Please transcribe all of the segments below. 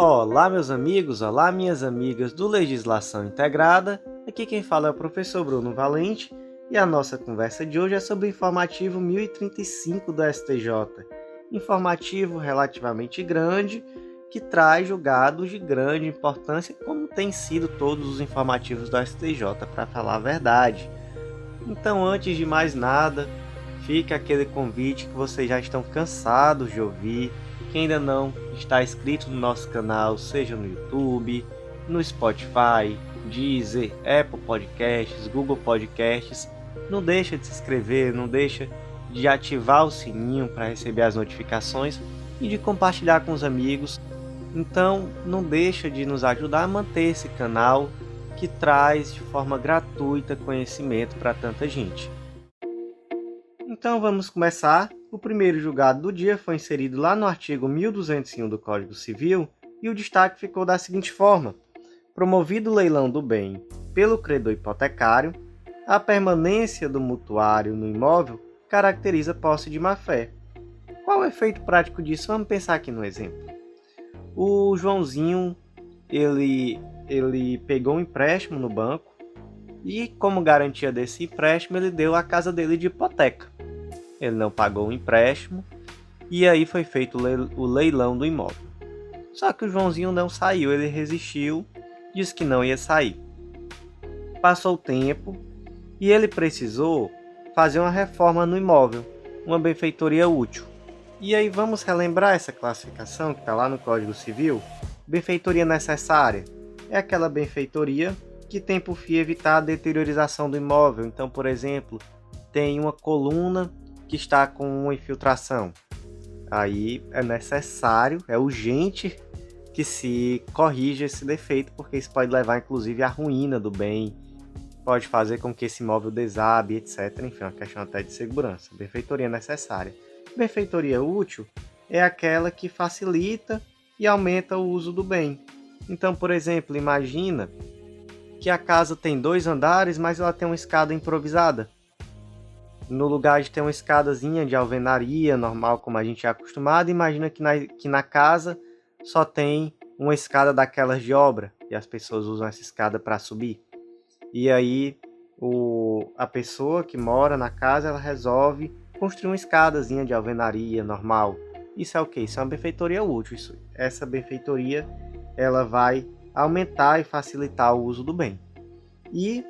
Olá, meus amigos, olá, minhas amigas do Legislação Integrada. Aqui quem fala é o professor Bruno Valente e a nossa conversa de hoje é sobre o informativo 1035 do STJ. Informativo relativamente grande que traz julgados de grande importância, como tem sido todos os informativos do STJ, para falar a verdade. Então, antes de mais nada, fica aquele convite que vocês já estão cansados de ouvir. Quem ainda não está inscrito no nosso canal, seja no YouTube, no Spotify, Deezer, Apple Podcasts, Google Podcasts, não deixa de se inscrever, não deixa de ativar o sininho para receber as notificações e de compartilhar com os amigos. Então, não deixa de nos ajudar a manter esse canal que traz de forma gratuita conhecimento para tanta gente. Então vamos começar. O primeiro julgado do dia foi inserido lá no artigo 1201 do Código Civil e o destaque ficou da seguinte forma: promovido o leilão do bem pelo credor hipotecário, a permanência do mutuário no imóvel caracteriza posse de má-fé. Qual é o efeito prático disso? Vamos pensar aqui no exemplo. O Joãozinho, ele pegou um empréstimo no banco e, como garantia desse empréstimo, ele deu a casa dele de hipoteca. Ele não pagou o empréstimo e aí foi feito o leilão do imóvel. Só que o Joãozinho não saiu, ele resistiu, disse que não ia sair. Passou o tempo e ele precisou fazer uma reforma no imóvel, uma benfeitoria útil. E aí vamos relembrar essa classificação que está lá no Código Civil. Benfeitoria necessária é aquela benfeitoria que tem por fim evitar a deteriorização do imóvel. Então, por exemplo, tem uma coluna que está com uma infiltração. Aí é necessário, é urgente que se corrija esse defeito, porque isso pode levar inclusive à ruína do bem, pode fazer com que esse imóvel desabe, etc. Enfim, é uma questão até de segurança. Benfeitoria necessária. Benfeitoria útil é aquela que facilita e aumenta o uso do bem. Então, por exemplo, imagina que a casa tem 2 andares, mas ela tem uma escada improvisada. No lugar de ter uma escadazinha de alvenaria normal, como a gente é acostumado, imagina que na casa só tem uma escada daquelas de obra, e as pessoas usam essa escada para subir. E aí a pessoa que mora na casa, ela resolve construir uma escadazinha de alvenaria normal. Isso é o quê? Isso é uma benfeitoria útil. Essa benfeitoria ela vai aumentar e facilitar o uso do bem. E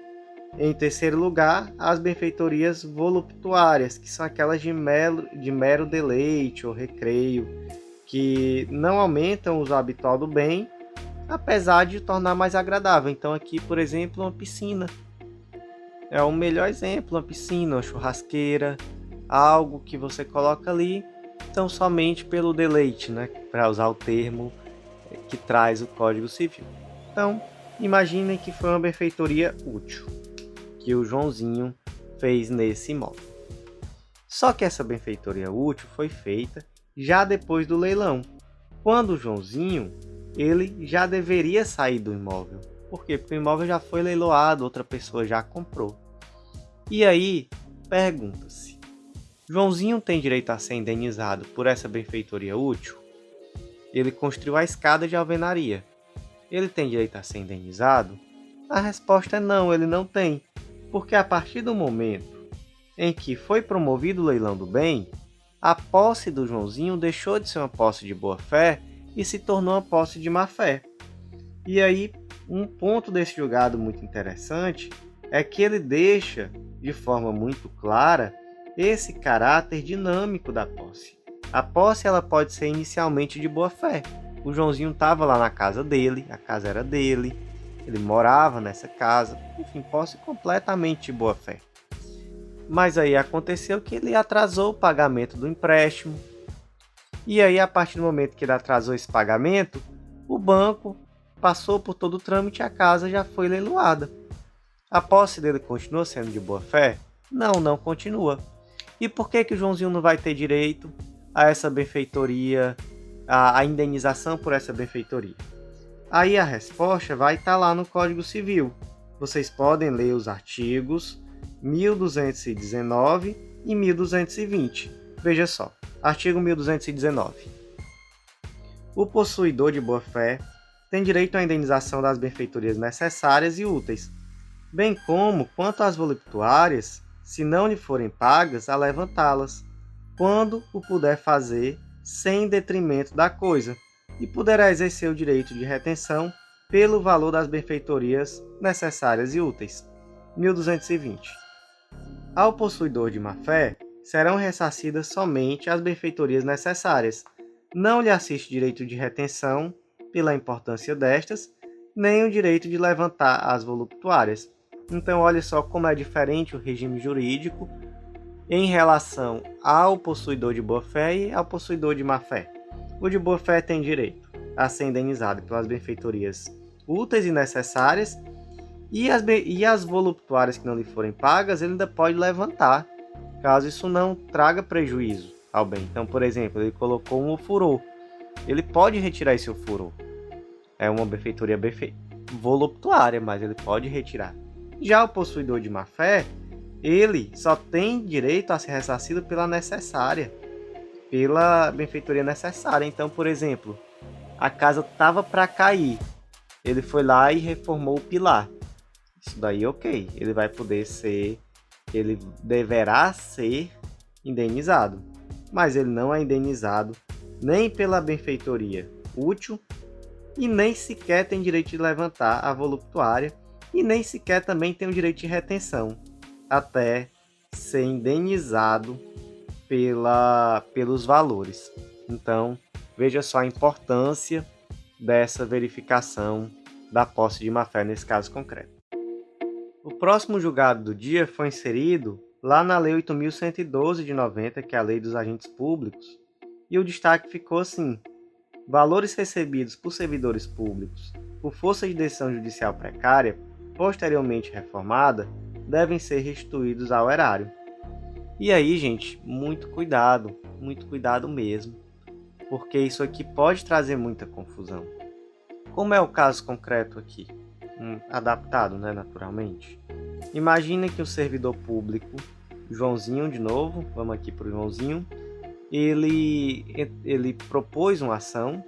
em terceiro lugar, as benfeitorias voluptuárias, que são aquelas de mero deleite ou recreio, que não aumentam o uso habitual do bem, apesar de tornar mais agradável. Então aqui, por exemplo, uma piscina. É o melhor exemplo, uma piscina, uma churrasqueira, algo que você coloca ali, então somente pelo deleite, né? Para usar o termo que traz o Código Civil. Então, imaginem que foi uma benfeitoria útil que o Joãozinho fez nesse imóvel. Só que essa benfeitoria útil foi feita já depois do leilão, quando o Joãozinho ele já deveria sair do imóvel. Por quê? Porque o imóvel já foi leiloado, outra pessoa já comprou. E aí, pergunta-se, Joãozinho tem direito a ser indenizado por essa benfeitoria útil? Ele construiu a escada de alvenaria. Ele tem direito a ser indenizado? A resposta é não, ele não tem. Porque a partir do momento em que foi promovido o leilão do bem, a posse do Joãozinho deixou de ser uma posse de boa-fé e se tornou uma posse de má-fé. E aí, um ponto desse julgado muito interessante é que ele deixa, de forma muito clara, esse caráter dinâmico da posse. A posse ela pode ser inicialmente de boa-fé. O Joãozinho estava lá na casa dele, a casa era dele, ele morava nessa casa, enfim, posse completamente de boa-fé. Mas aí aconteceu que ele atrasou o pagamento do empréstimo. E aí, a partir do momento que ele atrasou esse pagamento, o banco passou por todo o trâmite e a casa já foi leiloada. A posse dele continua sendo de boa-fé? Não, não continua. E por que o Joãozinho não vai ter direito a essa benfeitoria, a indenização por essa benfeitoria? Aí a resposta vai estar lá no Código Civil. Vocês podem ler os artigos 1219 e 1220. Veja só, artigo 1219. O possuidor de boa-fé tem direito à indenização das benfeitorias necessárias e úteis, bem como, quanto às voluptuárias, se não lhe forem pagas, a levantá-las, quando o puder fazer sem detrimento da coisa, e poderá exercer o direito de retenção pelo valor das benfeitorias necessárias e úteis. 1220. Ao possuidor de má-fé, serão ressarcidas somente as benfeitorias necessárias. Não lhe assiste direito de retenção pela importância destas, nem o direito de levantar as voluptuárias. Então, olha só como é diferente o regime jurídico em relação ao possuidor de boa-fé e ao possuidor de má-fé. O de boa-fé tem direito a ser indenizado pelas benfeitorias úteis e necessárias, e as voluptuárias que não lhe forem pagas, ele ainda pode levantar, caso isso não traga prejuízo ao bem. Então, por exemplo, ele colocou um ofurô, ele pode retirar esse ofurô. É uma benfeitoria voluptuária, mas ele pode retirar. Já o possuidor de má-fé, ele só tem direito a ser ressarcido pela necessária, pela benfeitoria necessária. Então, por exemplo, a casa estava para cair, ele foi lá e reformou o pilar. Isso daí, ok, ele vai poder ser, ele deverá ser indenizado, mas ele não é indenizado nem pela benfeitoria útil e nem sequer tem direito de levantar a voluptuária e nem sequer também tem o direito de retenção até ser indenizado pelos valores. Então, veja só a importância dessa verificação da posse de má-fé nesse caso concreto. O próximo julgado do dia foi inserido lá na Lei 8.112 de 90, que é a Lei dos Agentes Públicos, e o destaque ficou assim: valores recebidos por servidores públicos por força de decisão judicial precária, posteriormente reformada, devem ser restituídos ao erário. E aí, gente, muito cuidado mesmo, porque isso aqui pode trazer muita confusão. Como é o caso concreto aqui? Adaptado, né, naturalmente. Imagina que o servidor público, Joãozinho de novo, vamos aqui para o Joãozinho, ele propôs uma ação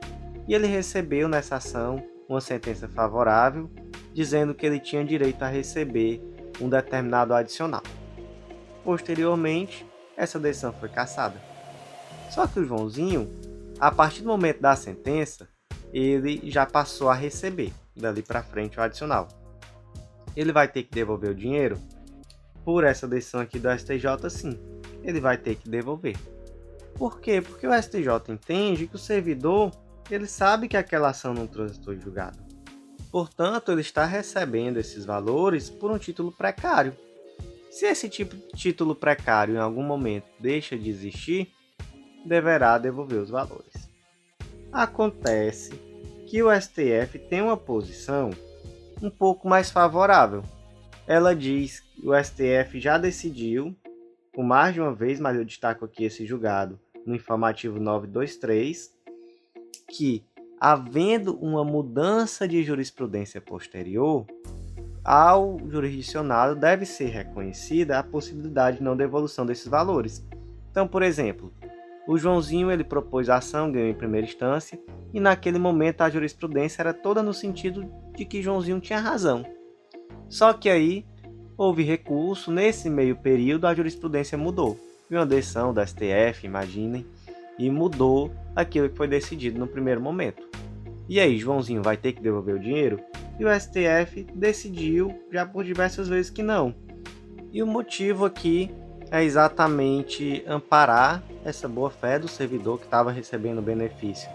e ele recebeu nessa ação uma sentença favorável, dizendo que ele tinha direito a receber um determinado adicional. Posteriormente, essa decisão foi cassada. Só que o Joãozinho, a partir do momento da sentença, ele já passou a receber dali para frente o adicional. Ele vai ter que devolver o dinheiro? Por essa decisão aqui do STJ, sim, ele vai ter que devolver. Por quê? Porque o STJ entende que o servidor, ele sabe que aquela ação não transitou em julgado. Portanto, ele está recebendo esses valores por um título precário. Se esse tipo de título precário em algum momento deixa de existir, deverá devolver os valores. Acontece que o STF tem uma posição um pouco mais favorável. Ela diz que o STF já decidiu, por mais de uma vez, mas eu destaco aqui esse julgado no informativo 923, que, havendo uma mudança de jurisprudência posterior, ao jurisdicionado deve ser reconhecida a possibilidade de não devolução desses valores. Então, por exemplo, o Joãozinho ele propôs a ação, ganhou em primeira instância, e naquele momento a jurisprudência era toda no sentido de que Joãozinho tinha razão. Só que aí houve recurso, nesse meio período a jurisprudência mudou. E uma decisão da STF, imaginem, e mudou aquilo que foi decidido no primeiro momento. E aí, Joãozinho vai ter que devolver o dinheiro? E o STF decidiu já por diversas vezes que não. E o motivo aqui é exatamente amparar essa boa-fé do servidor que estava recebendo o benefício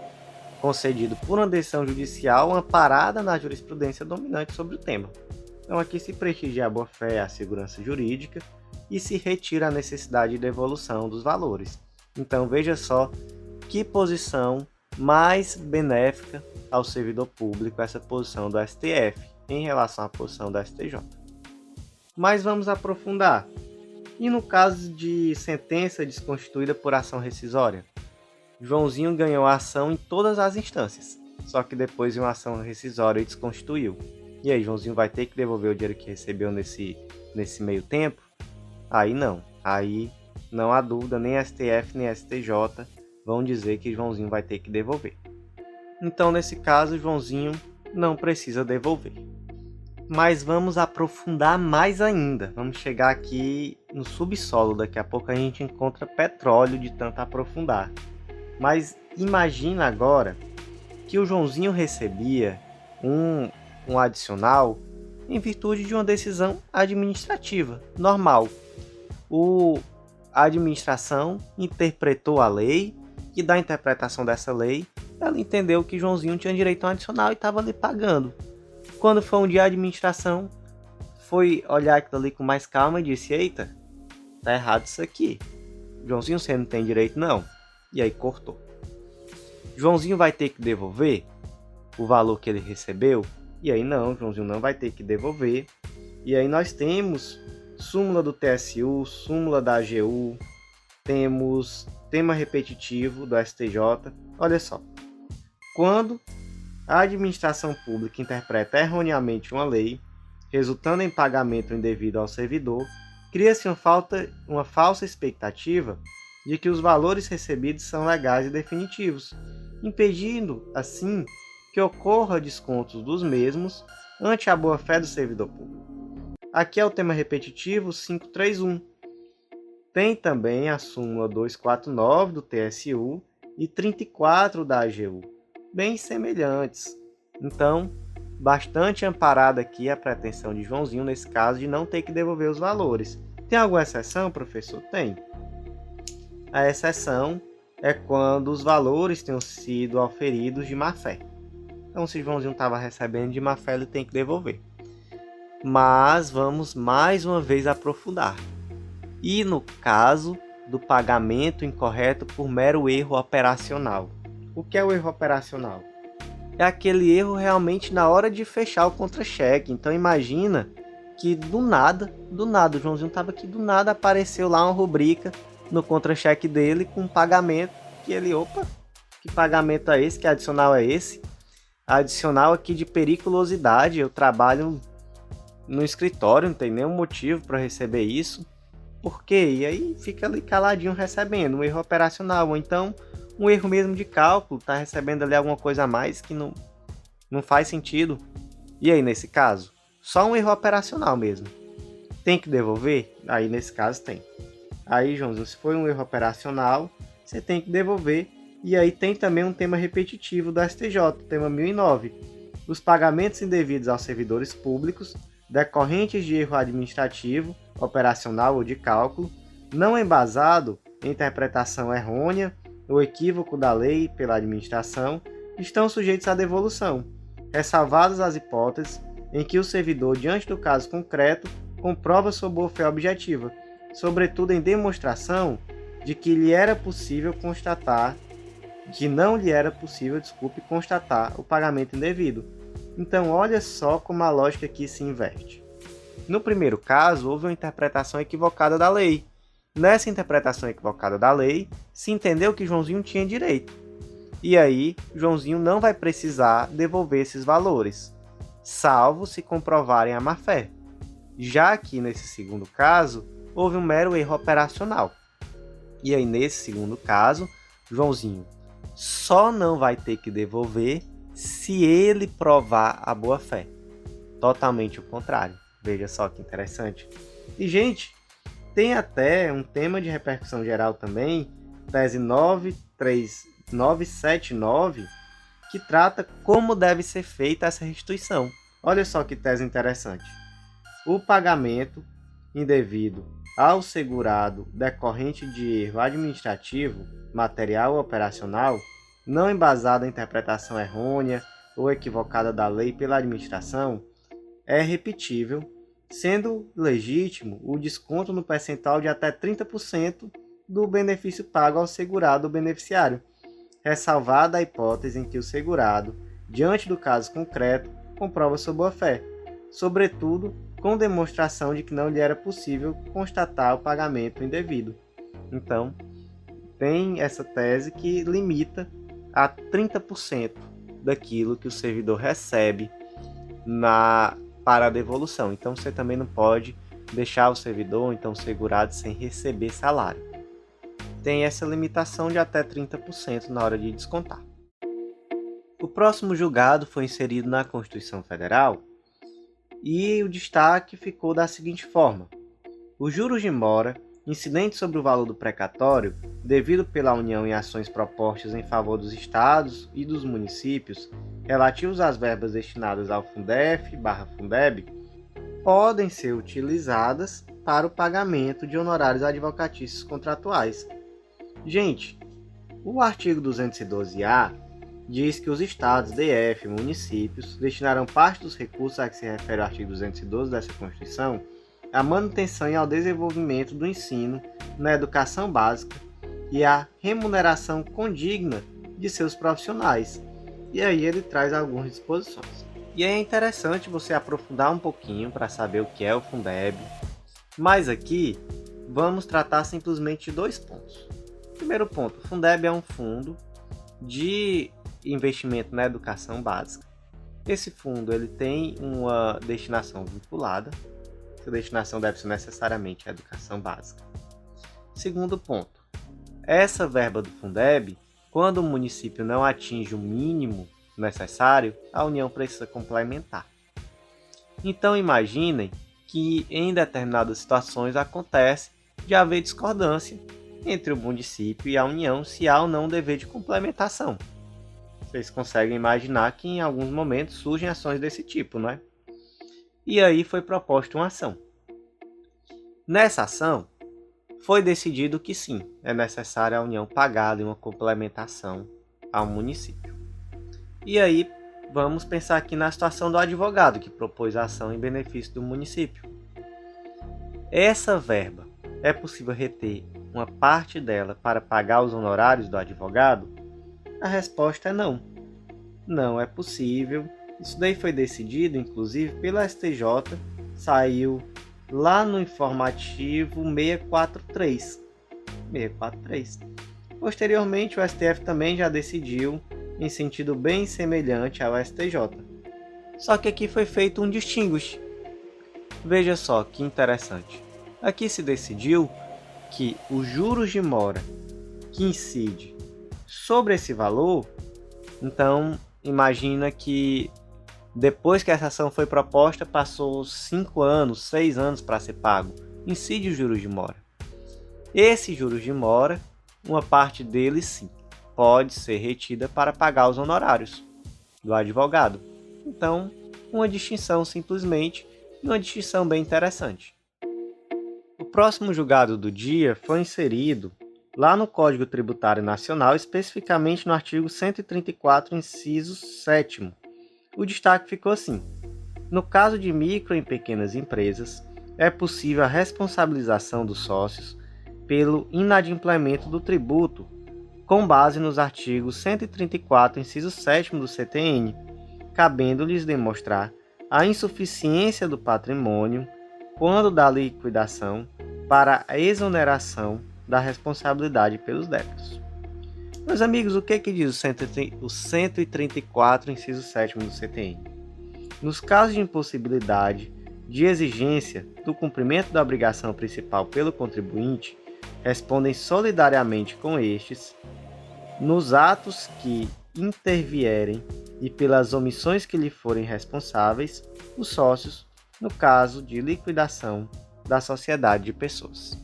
concedido por uma decisão judicial amparada na jurisprudência dominante sobre o tema. Então aqui se prestigia a boa-fé e a segurança jurídica e se retira a necessidade de devolução dos valores. Então veja só que posição mais benéfica ao servidor público essa posição do STF em relação à posição do STJ. Mas vamos aprofundar. E no caso de sentença desconstituída por ação rescisória? Joãozinho ganhou a ação em todas as instâncias, só que depois de uma ação rescisória desconstituiu. E aí, Joãozinho vai ter que devolver o dinheiro que recebeu nesse meio tempo? Aí não há dúvida, nem STF nem STJ vão dizer que Joãozinho vai ter que devolver. Então, nesse caso, Joãozinho não precisa devolver. Mas vamos aprofundar mais ainda. Vamos chegar aqui no subsolo. Daqui a pouco a gente encontra petróleo de tanto aprofundar. Mas imagina agora que o Joãozinho recebia um adicional em virtude de uma decisão administrativa normal. A administração interpretou a lei e da interpretação dessa lei, ela entendeu que Joãozinho tinha direito a um adicional e estava ali pagando. Quando foi um dia, a administração foi olhar aquilo ali com mais calma e disse: eita, tá errado isso aqui. Joãozinho, você não tem direito não. E aí cortou. Joãozinho vai ter que devolver o valor que ele recebeu? E aí não, Joãozinho não vai ter que devolver. E aí nós temos súmula do TSU, súmula da AGU, temos tema repetitivo do STJ. Olha só, quando a administração pública interpreta erroneamente uma lei, resultando em pagamento indevido ao servidor, cria-se uma falsa expectativa de que os valores recebidos são legais e definitivos, impedindo, assim, que ocorra descontos dos mesmos ante a boa-fé do servidor público. Aqui é o tema repetitivo 531. Tem também a súmula 249 do TSU e 34 da AGU, bem semelhantes. Então, bastante amparada aqui a pretensão de Joãozinho nesse caso de não ter que devolver os valores. Tem alguma exceção, professor? Tem. A exceção é quando os valores tenham sido auferidos de má-fé. Então, se Joãozinho estava recebendo de má-fé, ele tem que devolver. Mas vamos mais uma vez aprofundar. E no caso do pagamento incorreto por mero erro operacional. O que é o erro operacional? É aquele erro realmente na hora de fechar o contra-cheque. Então imagina que do nada, o Joãozinho estava aqui, do nada apareceu lá uma rubrica no contra-cheque dele com um pagamento que ele, opa, que pagamento é esse? Que adicional é esse? Adicional aqui de periculosidade, eu trabalho no escritório, não tem nenhum motivo para receber isso. Por quê? E aí fica ali caladinho recebendo um erro operacional, ou então um erro mesmo de cálculo, tá recebendo ali alguma coisa a mais que não faz sentido. E aí nesse caso, só um erro operacional mesmo. Tem que devolver? Aí nesse caso tem. Aí, Joãozinho, se foi um erro operacional, você tem que devolver. E aí tem também um tema repetitivo do STJ, tema 1009. Os pagamentos indevidos aos servidores públicos, decorrentes de erro administrativo, operacional ou de cálculo, não embasado em interpretação errônea ou equívoco da lei pela administração, estão sujeitos à devolução, ressalvadas as hipóteses em que o servidor, diante do caso concreto, comprova sua boa-fé objetiva, sobretudo em demonstração de que não lhe era possível constatar o pagamento indevido. Então, olha só como a lógica aqui se inverte. No primeiro caso, houve uma interpretação equivocada da lei. Nessa interpretação equivocada da lei, se entendeu que Joãozinho tinha direito. E aí, Joãozinho não vai precisar devolver esses valores, salvo se comprovarem a má-fé. Já que, nesse segundo caso, houve um mero erro operacional. E aí, nesse segundo caso, Joãozinho só não vai ter que devolver se ele provar a boa-fé. Totalmente o contrário. Veja só que interessante. E, gente, tem até um tema de repercussão geral também, tese 979, que trata como deve ser feita essa restituição. Olha só que tese interessante. O pagamento indevido ao segurado decorrente de erro administrativo, material ou operacional, não embasado em interpretação errônea ou equivocada da lei pela administração, é repetível, sendo legítimo o desconto no percentual de até 30% do benefício pago ao segurado ou beneficiário, ressalvada a hipótese em que o segurado, diante do caso concreto, comprova sua boa-fé, sobretudo com demonstração de que não lhe era possível constatar o pagamento indevido. Então, tem essa tese que limita a 30% daquilo que o servidor recebe para a devolução. Então, você também não pode deixar o servidor, então segurado, sem receber salário. Tem essa limitação de até 30% na hora de descontar. O O próximo julgado foi inserido na Constituição Federal e o destaque ficou da seguinte forma: os juros de mora incidentes sobre o valor do precatório, devido pela União em ações propostas em favor dos estados e dos municípios, relativos às verbas destinadas ao Fundef/Fundeb, podem ser utilizadas para o pagamento de honorários advocatícios contratuais. Gente, o artigo 212-A diz que os estados, DF e municípios destinarão parte dos recursos a que se refere o artigo 212 dessa Constituição à manutenção e ao desenvolvimento do ensino na educação básica e à remuneração condigna de seus profissionais. E aí ele traz algumas disposições. E é interessante você aprofundar um pouquinho para saber o que é o Fundeb, mas aqui vamos tratar simplesmente de 2 pontos. Primeiro ponto, o Fundeb é um fundo de investimento na educação básica. Esse fundo ele tem uma destinação vinculada. A destinação deve ser necessariamente a educação básica. Segundo ponto, essa verba do Fundeb, quando o município não atinge o mínimo necessário, a União precisa complementar. Então imaginem que em determinadas situações acontece de haver discordância entre o município e a União se há ou não dever de complementação. Vocês conseguem imaginar que em alguns momentos surgem ações desse tipo, não é? E aí foi proposta uma ação. Nessa ação, foi decidido que sim, é necessário a União pagar uma complementação ao município. E aí, vamos pensar aqui na situação do advogado que propôs a ação em benefício do município. Essa verba, é possível reter uma parte dela para pagar os honorários do advogado? A resposta é não. Não é possível. Isso daí foi decidido, inclusive, pela STJ, saiu lá no informativo 643. Posteriormente, o STF também já decidiu em sentido bem semelhante ao STJ. Só que aqui foi feito um distinguish. Veja só que interessante. Aqui se decidiu que os juros de mora que incide sobre esse valor, então imagina que depois que essa ação foi proposta, passou 5 anos, 6 anos para ser pago. Incide os juros de mora. Esses juros de mora, uma parte deles sim, pode ser retida para pagar os honorários do advogado. Então, uma distinção simplesmente, e uma distinção bem interessante. O próximo julgado do dia foi inserido lá no Código Tributário Nacional, especificamente no artigo 134, inciso 7º. O destaque ficou assim: no caso de micro e pequenas empresas, é possível a responsabilização dos sócios pelo inadimplemento do tributo, com base nos artigos 134, inciso 7º do CTN, cabendo-lhes demonstrar a insuficiência do patrimônio quando da liquidação para a exoneração da responsabilidade pelos débitos. Meus amigos, o que diz o 134, inciso 7º do CTN? Nos casos de impossibilidade de exigência do cumprimento da obrigação principal pelo contribuinte, respondem solidariamente com estes, nos atos que intervierem e pelas omissões que lhe forem responsáveis, os sócios, no caso de liquidação da sociedade de pessoas.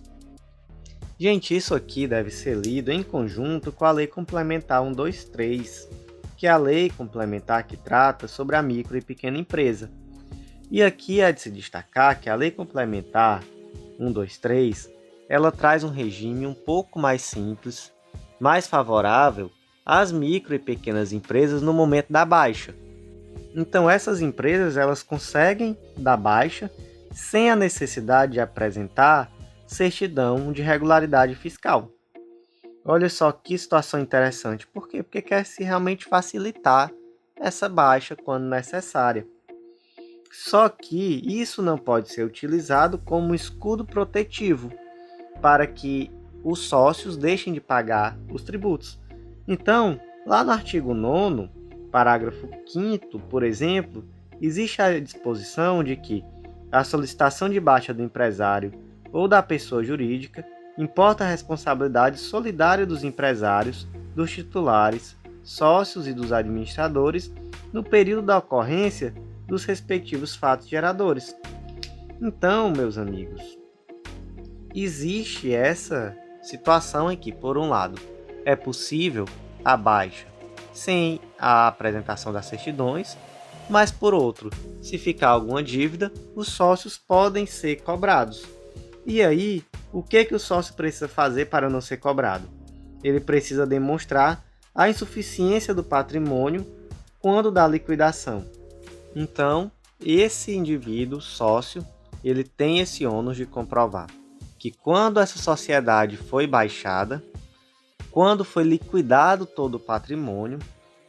Gente, isso aqui deve ser lido em conjunto com a Lei Complementar 123, que é a lei complementar que trata sobre a micro e pequena empresa. E aqui é de se destacar que a Lei Complementar 123, ela traz um regime um pouco mais simples, mais favorável às micro e pequenas empresas no momento da baixa. Então essas empresas elas conseguem dar baixa sem a necessidade de apresentar certidão de regularidade fiscal. Olha só que situação interessante. Por quê? Porque quer-se realmente facilitar essa baixa quando necessária. Só que isso não pode ser utilizado como escudo protetivo para que os sócios deixem de pagar os tributos. Então, lá no artigo 9º, parágrafo 5º, por exemplo, existe a disposição de que a solicitação de baixa do empresário ou da pessoa jurídica importa a responsabilidade solidária dos empresários, dos titulares sócios e dos administradores no período da ocorrência dos respectivos fatos geradores. Então, meus amigos, existe essa situação em que, por um lado, é possível a baixa sem a apresentação das certidões, mas por outro, se ficar alguma dívida, os sócios podem ser cobrados. E aí, o que o sócio precisa fazer para não ser cobrado? Ele precisa demonstrar a insuficiência do patrimônio quando da liquidação. Então, esse indivíduo sócio, ele tem esse ônus de comprovar que quando essa sociedade foi baixada, quando foi liquidado todo o patrimônio,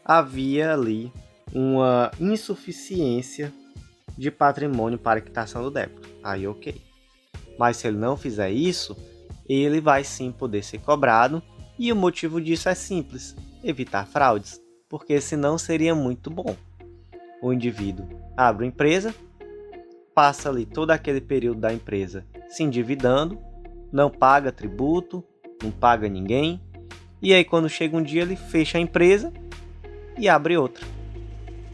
havia ali uma insuficiência de patrimônio para a quitação do débito. Aí ok. Mas se ele não fizer isso, ele vai sim poder ser cobrado, e o motivo disso é simples: evitar fraudes, porque senão seria muito bom. O indivíduo abre uma empresa, passa ali todo aquele período da empresa se endividando, não paga tributo, não paga ninguém, e aí quando chega um dia ele fecha a empresa e abre outra.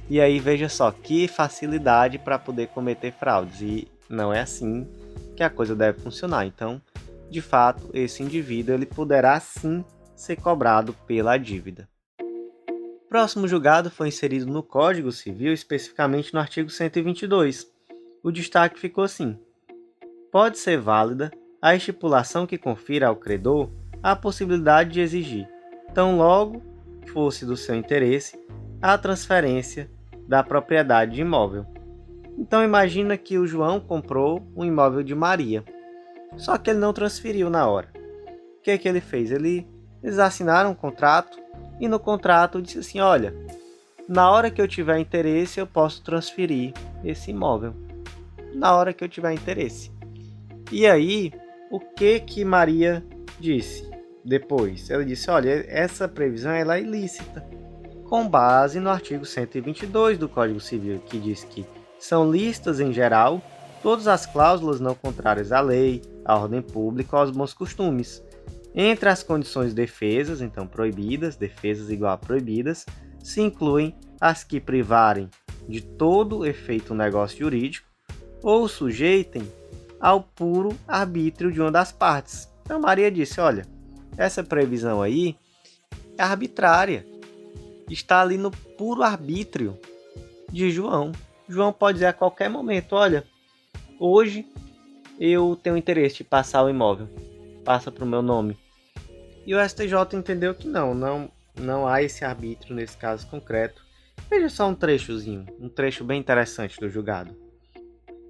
E aí veja só que facilidade para poder cometer fraudes, e não é assim que a coisa deve funcionar. Então, de fato, esse indivíduo ele poderá sim ser cobrado pela dívida. O próximo julgado foi inserido no Código Civil, especificamente no artigo 122. O destaque ficou assim: pode ser válida a estipulação que confira ao credor a possibilidade de exigir, tão logo fosse do seu interesse, a transferência da propriedade de imóvel. Então imagina que o João comprou um imóvel de Maria, só que ele não transferiu na hora. O que ele fez? Eles assinaram um contrato, e no contrato disse assim: olha, na hora que eu tiver interesse eu posso transferir esse imóvel, na hora que eu tiver interesse. E aí, o que Maria disse depois? Ela disse: olha, essa previsão ela é ilícita, com base no artigo 122 do Código Civil, que diz que são lícitas em geral todas as cláusulas não contrárias à lei, à ordem pública ou aos bons costumes. Entre as condições defesas, então proibidas, defesas igual a proibidas, se incluem as que privarem de todo efeito negócio jurídico ou sujeitem ao puro arbítrio de uma das partes. Então Maria disse: olha, essa previsão aí é arbitrária, está ali no puro arbítrio de João. João pode dizer a qualquer momento: olha, hoje eu tenho interesse de passar o imóvel, passa para o meu nome. E o STJ entendeu que não há esse arbítrio nesse caso concreto. Veja só um trecho bem interessante do julgado.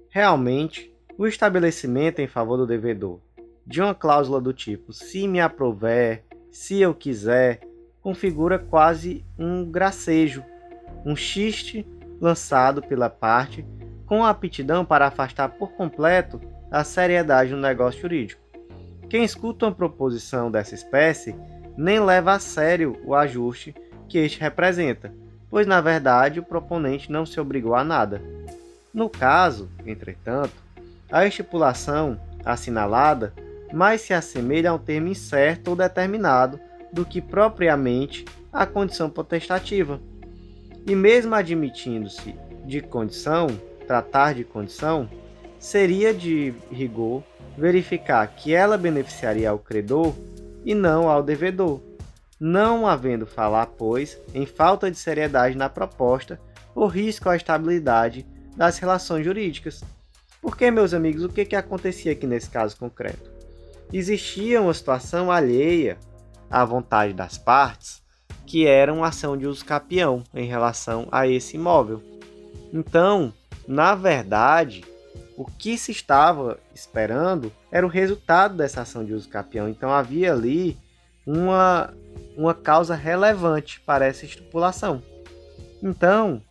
Realmente, o estabelecimento em favor do devedor de uma cláusula do tipo "se me aprouver", "se eu quiser", configura quase um gracejo, um xiste lançado pela parte com a aptidão para afastar por completo a seriedade do negócio jurídico. Quem escuta uma proposição dessa espécie nem leva a sério o ajuste que este representa, pois na verdade o proponente não se obrigou a nada. No caso, entretanto, a estipulação assinalada mais se assemelha a um termo incerto ou determinado do que propriamente a condição potestativa. E mesmo admitindo-se de condição, tratar de condição, seria de rigor verificar que ela beneficiaria ao credor e não ao devedor, não havendo falar, pois, em falta de seriedade na proposta ou risco à estabilidade das relações jurídicas. Porque, meus amigos, o que acontecia aqui nesse caso concreto? Existia uma situação alheia à vontade das partes, que era uma ação de uso capião em relação a esse imóvel. Então, na verdade, o que se estava esperando era o resultado dessa ação de uso capião. Então havia ali uma causa relevante para essa estipulação. Então,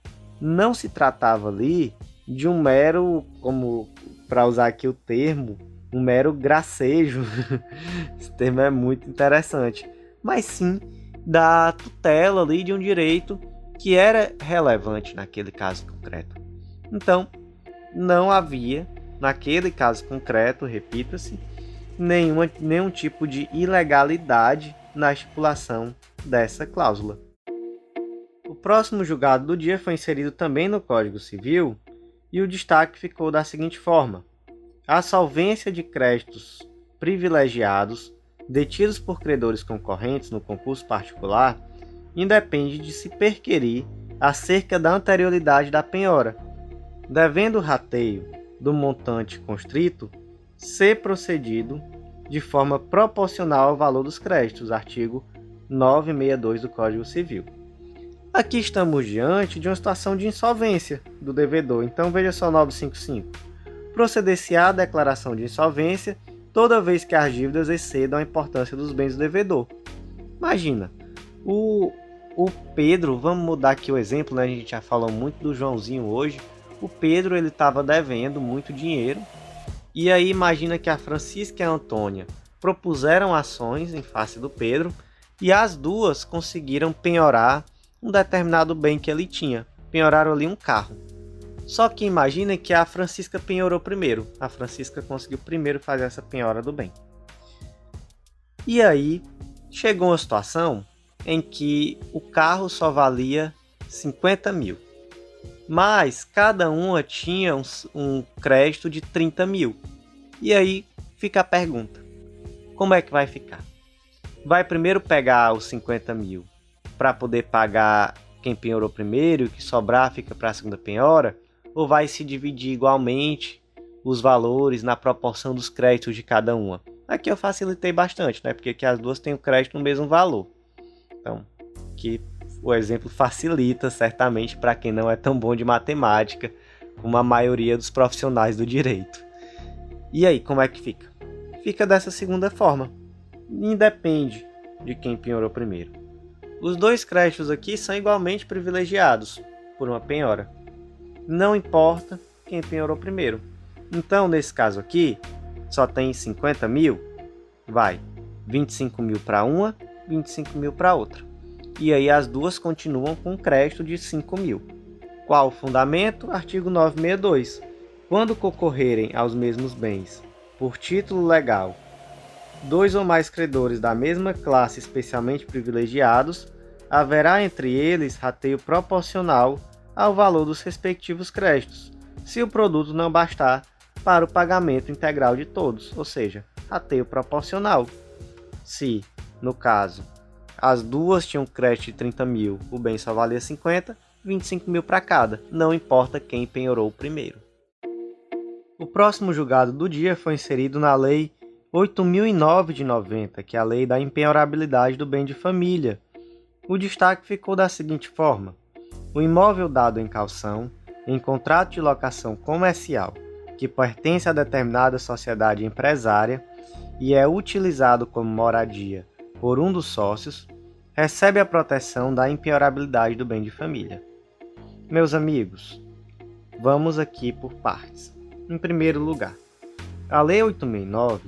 não se tratava ali de um mero, como para usar aqui o termo, um mero gracejo. Esse termo é muito interessante. Mas sim da tutela ali de um direito que era relevante naquele caso concreto. Então, não havia, naquele caso concreto, repita-se, nenhum tipo de ilegalidade na estipulação dessa cláusula. próximo julgado do dia foi inserido também no Código Civil e o destaque ficou da seguinte forma: a solvência de créditos privilegiados detidos por credores concorrentes no concurso particular independe de se perquirir acerca da anterioridade da penhora, devendo o rateio do montante constrito ser procedido de forma proporcional ao valor dos créditos, artigo 962 do Código Civil. Aqui estamos diante de uma situação de insolvência do devedor, então veja só 955. Proceder-se-á a declaração de insolvência toda vez que as dívidas excedam a importância dos bens do devedor. Imagina, o Pedro, vamos mudar aqui o exemplo, né? A gente já falou muito do Joãozinho hoje. O Pedro ele estava devendo muito dinheiro, e aí imagina que a Francisca e a Antônia propuseram ações em face do Pedro, e as duas conseguiram penhorar um determinado bem que ele tinha. Penhoraram ali um carro. Só que imagina que a Francisca penhorou primeiro. A Francisca conseguiu primeiro fazer essa penhora do bem. E aí chegou uma situação em que o carro só valia 50 mil. Mas cada uma tinha um crédito de 30 mil. E aí fica a pergunta: como é que vai ficar? Vai primeiro pegar os 50 mil para poder pagar quem penhorou primeiro e o que sobrar fica para a segunda penhora? Ou vai se dividir igualmente os valores na proporção dos créditos de cada uma? Aqui eu facilitei bastante, né? Porque aqui as duas têm o crédito no mesmo valor. Então, aqui o exemplo facilita certamente para quem não é tão bom de matemática como a maioria dos profissionais do direito. E aí, como é que fica? Fica dessa segunda forma. Independe de quem penhorou primeiro. Os dois créditos aqui são igualmente privilegiados por uma penhora. Não importa quem penhorou primeiro. Então, nesse caso aqui, só tem 50 mil, vai 25 mil para uma, 25 mil para outra. E aí as duas continuam com crédito de 5 mil. Qual o fundamento? Artigo 962. Quando concorrerem aos mesmos bens, por título legal, dois ou mais credores da mesma classe especialmente privilegiados, haverá entre eles rateio proporcional ao valor dos respectivos créditos, se o produto não bastar para o pagamento integral de todos, ou seja, rateio proporcional. Se, no caso, as duas tinham crédito de 30 mil, o bem só valia 50, 25 mil para cada, não importa quem penhorou primeiro. O próximo julgado do dia foi inserido na Lei 8.009 de 90, que é a Lei da Impenhorabilidade do Bem de Família. O destaque ficou da seguinte forma: o imóvel dado em caução, em contrato de locação comercial, que pertence a determinada sociedade empresária e é utilizado como moradia por um dos sócios, recebe a proteção da impenhorabilidade do bem de família. Meus amigos, vamos aqui por partes. Em primeiro lugar, a Lei 8.009,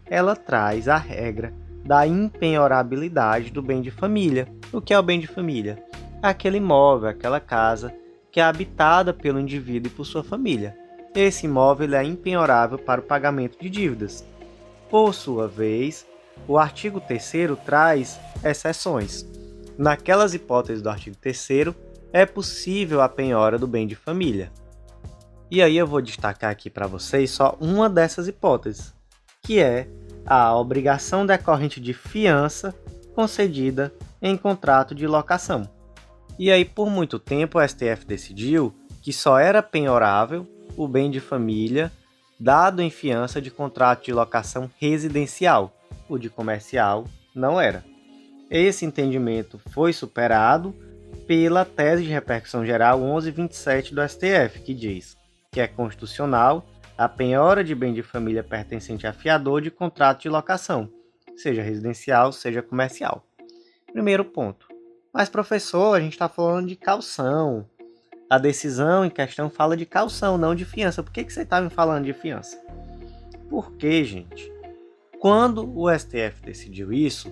ela traz a regra da impenhorabilidade do bem de família. O que é o bem de família? Aquele imóvel, aquela casa que é habitada pelo indivíduo e por sua família. Esse imóvel é impenhorável para o pagamento de dívidas. Por sua vez, o artigo 3º traz exceções. Naquelas hipóteses do artigo 3º, é possível a penhora do bem de família. E aí eu vou destacar aqui para vocês só uma dessas hipóteses, que é a obrigação decorrente de fiança concedida em contrato de locação. E aí, por muito tempo, o STF decidiu que só era penhorável o bem de família dado em fiança de contrato de locação residencial. O de comercial não era. Esse entendimento foi superado pela tese de repercussão geral 1127 do STF, que diz que é constitucional a penhora de bem de família pertencente a fiador de contrato de locação, seja residencial, seja comercial. Primeiro ponto. Mas, professor, a gente está falando de caução. A decisão em questão fala de caução, não de fiança. Por que você está me falando de fiança? Porque, gente, quando o STF decidiu isso,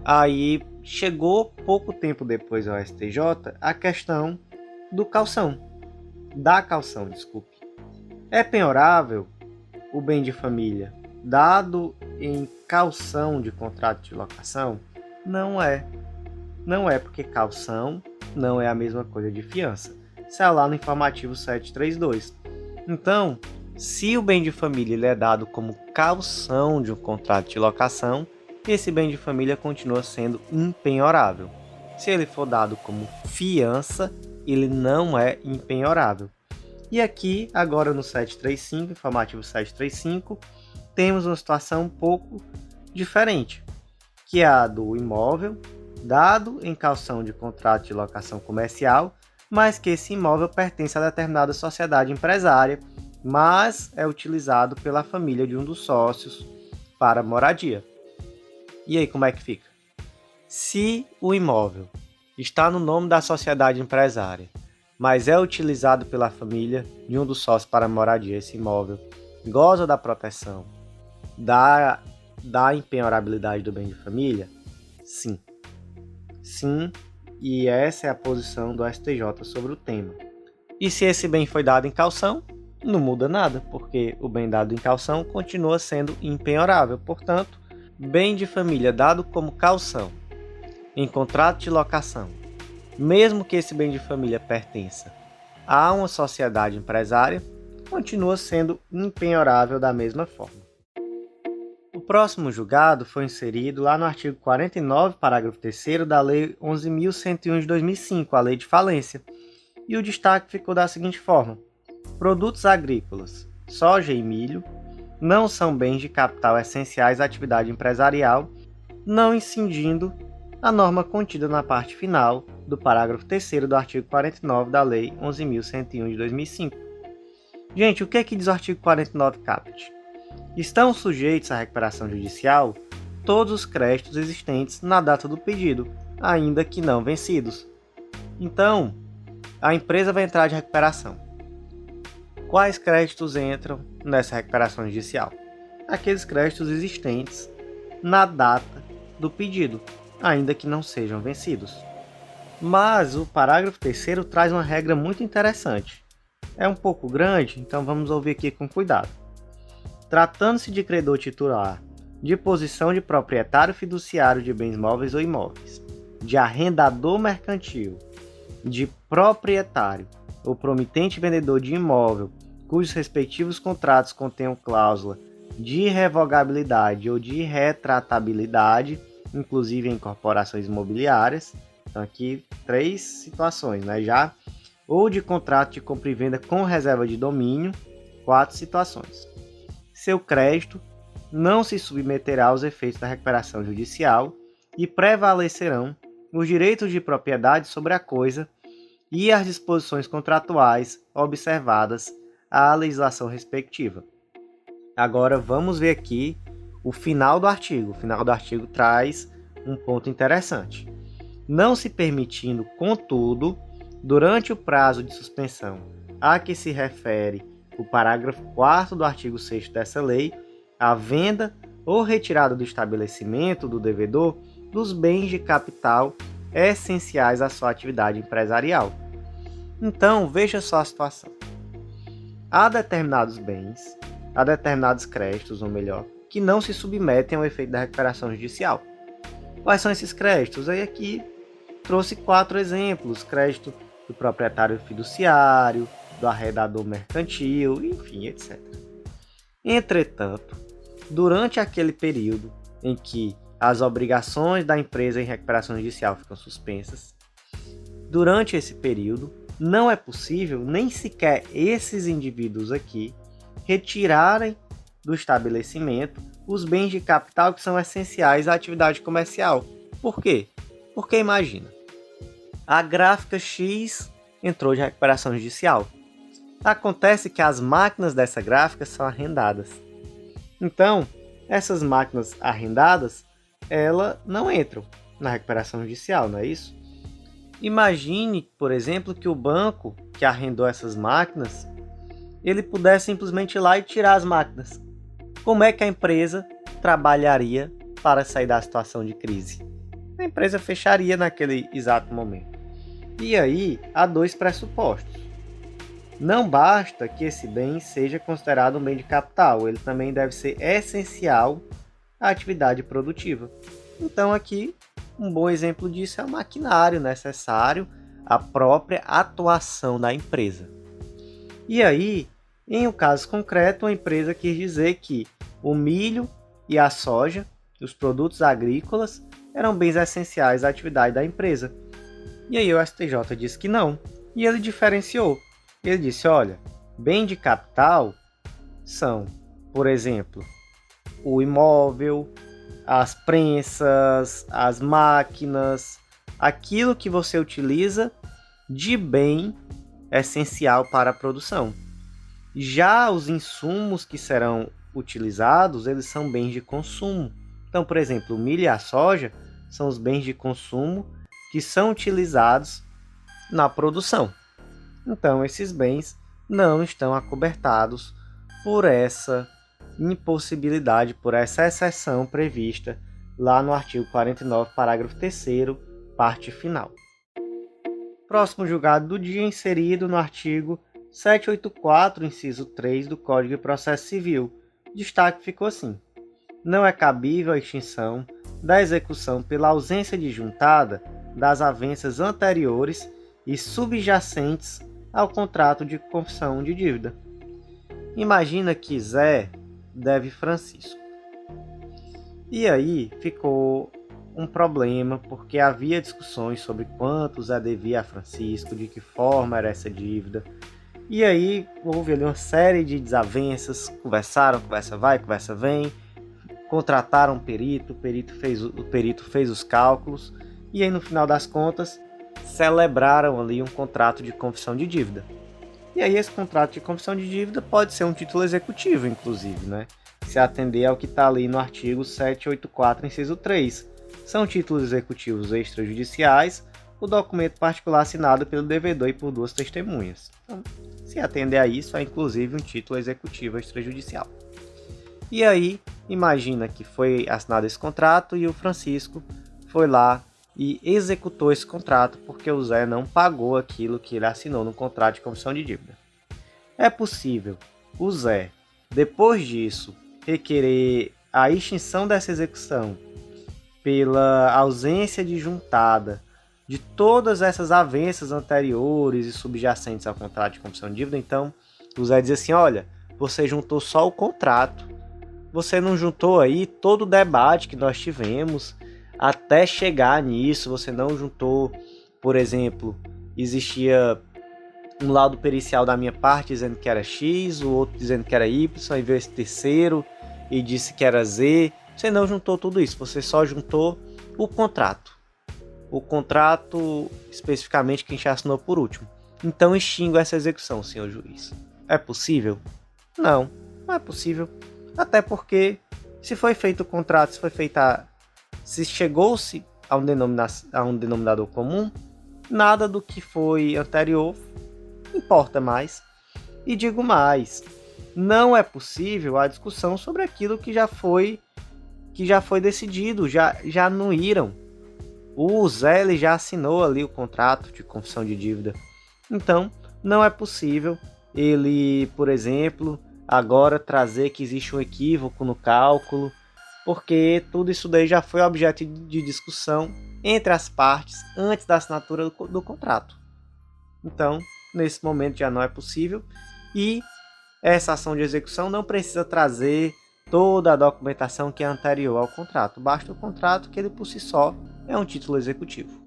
aí chegou pouco tempo depois ao STJ a questão da caução. É penhorável o bem de família dado em caução de contrato de locação? Não é. Não é, porque caução não é a mesma coisa de fiança. Saiu lá no informativo 732. Então, se o bem de família ele é dado como caução de um contrato de locação, esse bem de família continua sendo impenhorável. Se ele for dado como fiança, ele não é impenhorável. E aqui, agora no 735, informativo 735, temos uma situação um pouco diferente, que é a do imóvel dado em caução de contrato de locação comercial, mas que esse imóvel pertence a determinada sociedade empresária, mas é utilizado pela família de um dos sócios para moradia. E aí, como é que fica? Se o imóvel está no nome da sociedade empresária, mas é utilizado pela família de um dos sócios para moradia, esse imóvel goza da proteção da impenhorabilidade do bem de família? Sim. Sim, e essa é a posição do STJ sobre o tema. E se esse bem foi dado em caução, não muda nada, porque o bem dado em caução continua sendo impenhorável. Portanto, bem de família dado como caução em contrato de locação, mesmo que esse bem de família pertença a uma sociedade empresária, continua sendo impenhorável da mesma forma. O próximo julgado foi inserido lá no artigo 49, parágrafo 3º da Lei 11.101 de 2005, a Lei de Falência, e o destaque ficou da seguinte forma: produtos agrícolas, soja e milho, não são bens de capital essenciais à atividade empresarial, não incidindo a norma contida na parte final do parágrafo 3º do artigo 49 da Lei 11.101 de 2005. Gente, o que é que diz o artigo 49 caput? Estão sujeitos à recuperação judicial todos os créditos existentes na data do pedido, ainda que não vencidos. Então, a empresa vai entrar de recuperação. Quais créditos entram nessa recuperação judicial? Aqueles créditos existentes na data do pedido, ainda que não sejam vencidos. Mas o parágrafo 3º traz uma regra muito interessante. É um pouco grande, então vamos ouvir aqui com cuidado. Tratando-se de credor titular, de posição de proprietário fiduciário de bens móveis ou imóveis, de arrendador mercantil, de proprietário ou promitente vendedor de imóvel, cujos respectivos contratos contenham cláusula de revogabilidade ou de retratabilidade, inclusive em corporações imobiliárias. Então aqui 3 situações, já ou de contrato de compra e venda com reserva de domínio, 4 situações. Seu crédito não se submeterá aos efeitos da recuperação judicial e prevalecerão os direitos de propriedade sobre a coisa e as disposições contratuais observadas à legislação respectiva. Agora vamos ver aqui o final do artigo. O final do artigo traz um ponto interessante. Não se permitindo, contudo, durante o prazo de suspensão a que se refere o parágrafo 4º do artigo 6º dessa lei, a venda ou retirada do estabelecimento do devedor dos bens de capital essenciais à sua atividade empresarial. Então, veja só a situação. Há determinados bens, há determinados créditos, ou melhor, que não se submetem ao efeito da recuperação judicial. Quais são esses créditos? Aí aqui trouxe 4 exemplos: crédito do proprietário fiduciário, do arrendador mercantil, enfim, etc. Entretanto, durante aquele período em que as obrigações da empresa em recuperação judicial ficam suspensas, durante esse período, não é possível nem sequer esses indivíduos aqui retirarem do estabelecimento os bens de capital que são essenciais à atividade comercial. Por quê? Porque imagina, a gráfica X entrou de recuperação judicial. Acontece que as máquinas dessa gráfica são arrendadas. Então, essas máquinas arrendadas, elas não entram na recuperação judicial, não é isso? Imagine, por exemplo, que o banco que arrendou essas máquinas, ele pudesse simplesmente ir lá e tirar as máquinas. Como é que a empresa trabalharia para sair da situação de crise? A empresa fecharia naquele exato momento. E aí, há 2 pressupostos. Não basta que esse bem seja considerado um bem de capital, ele também deve ser essencial à atividade produtiva. Então aqui, um bom exemplo disso é o maquinário necessário a própria atuação da empresa. E aí, em um caso concreto, a empresa quis dizer que o milho e a soja, os produtos agrícolas, eram bens essenciais à atividade da empresa. E aí o STJ disse que não, e ele diferenciou. Ele disse, olha, bem de capital são, por exemplo, o imóvel, as prensas, as máquinas, aquilo que você utiliza de bem essencial para a produção. Já os insumos que serão utilizados, eles são bens de consumo. Então, por exemplo, o milho e a soja são os bens de consumo que são utilizados na produção. Então, esses bens não estão acobertados por essa impossibilidade, por essa exceção prevista lá no artigo 49, parágrafo 3º, parte final. Próximo julgado do dia inserido no artigo 784, inciso 3 do Código de Processo Civil. O destaque ficou assim: não é cabível a extinção da execução pela ausência disjuntada das avanças anteriores e subjacentes ao contrato de confissão de dívida. Imagina que Zé deve Francisco. E aí ficou um problema, porque havia discussões sobre quanto Zé devia a Francisco, de que forma era essa dívida. E aí houve ali uma série de desavenças, conversaram, conversa vai, conversa vem, contrataram um perito, o perito fez os cálculos, e aí no final das contas celebraram ali um contrato de confissão de dívida. E aí esse contrato de confissão de dívida pode ser um título executivo, inclusive, né? Se atender ao que está ali no artigo 784, inciso 3. São títulos executivos extrajudiciais, o documento particular assinado pelo devedor e por duas testemunhas. Então, se atender a isso, é inclusive um título executivo extrajudicial. E aí, imagina que foi assinado esse contrato e o Francisco foi lá e executou esse contrato porque o Zé não pagou aquilo que ele assinou no contrato de confissão de dívida. É possível o Zé, depois disso, requerer a extinção dessa execução pela ausência disjuntada de todas essas avanças anteriores e subjacentes ao contrato de confissão de dívida. Então, o Zé diz assim, olha, você juntou só o contrato, você não juntou aí todo o debate que nós tivemos até chegar nisso, você não juntou, por exemplo, existia um laudo pericial da minha parte dizendo que era X, o outro dizendo que era Y, aí veio esse terceiro e disse que era Z. Você não juntou tudo isso, você só juntou o contrato. O contrato, especificamente, quem já assinou por último. Então, extingo essa execução, senhor juiz. É possível? Não, não é possível. Até porque, se foi feito o contrato, se chegou-se a um denominador comum, nada do que foi anterior importa mais. E digo mais, não é possível a discussão sobre aquilo que já foi decidido, já anuíram. O Zé ele já assinou ali o contrato de confissão de dívida. Então, não é possível ele, por exemplo, agora trazer que existe um equívoco no cálculo, porque tudo isso daí já foi objeto de discussão entre as partes antes da assinatura do contrato. Então, nesse momento já não é possível e essa ação de execução não precisa trazer toda a documentação que é anterior ao contrato. Basta o contrato, que ele por si só é um título executivo.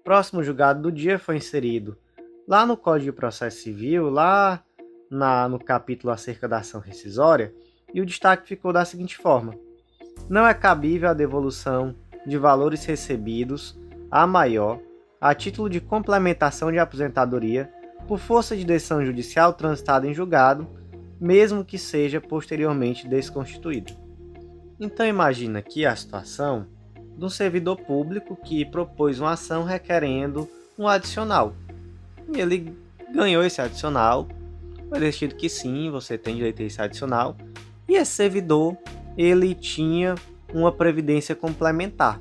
Próximo julgado do dia foi inserido lá no Código de Processo Civil, lá no capítulo acerca da ação rescisória, e o destaque ficou da seguinte forma: não é cabível a devolução de valores recebidos a maior a título de complementação de aposentadoria por força de decisão judicial transitada em julgado, mesmo que seja posteriormente desconstituído. Então imagina aqui a situação de um servidor público que propôs uma ação requerendo um adicional. E ele ganhou esse adicional, foi decidido que sim, você tem direito a esse adicional, e esse servidor ele tinha uma previdência complementar.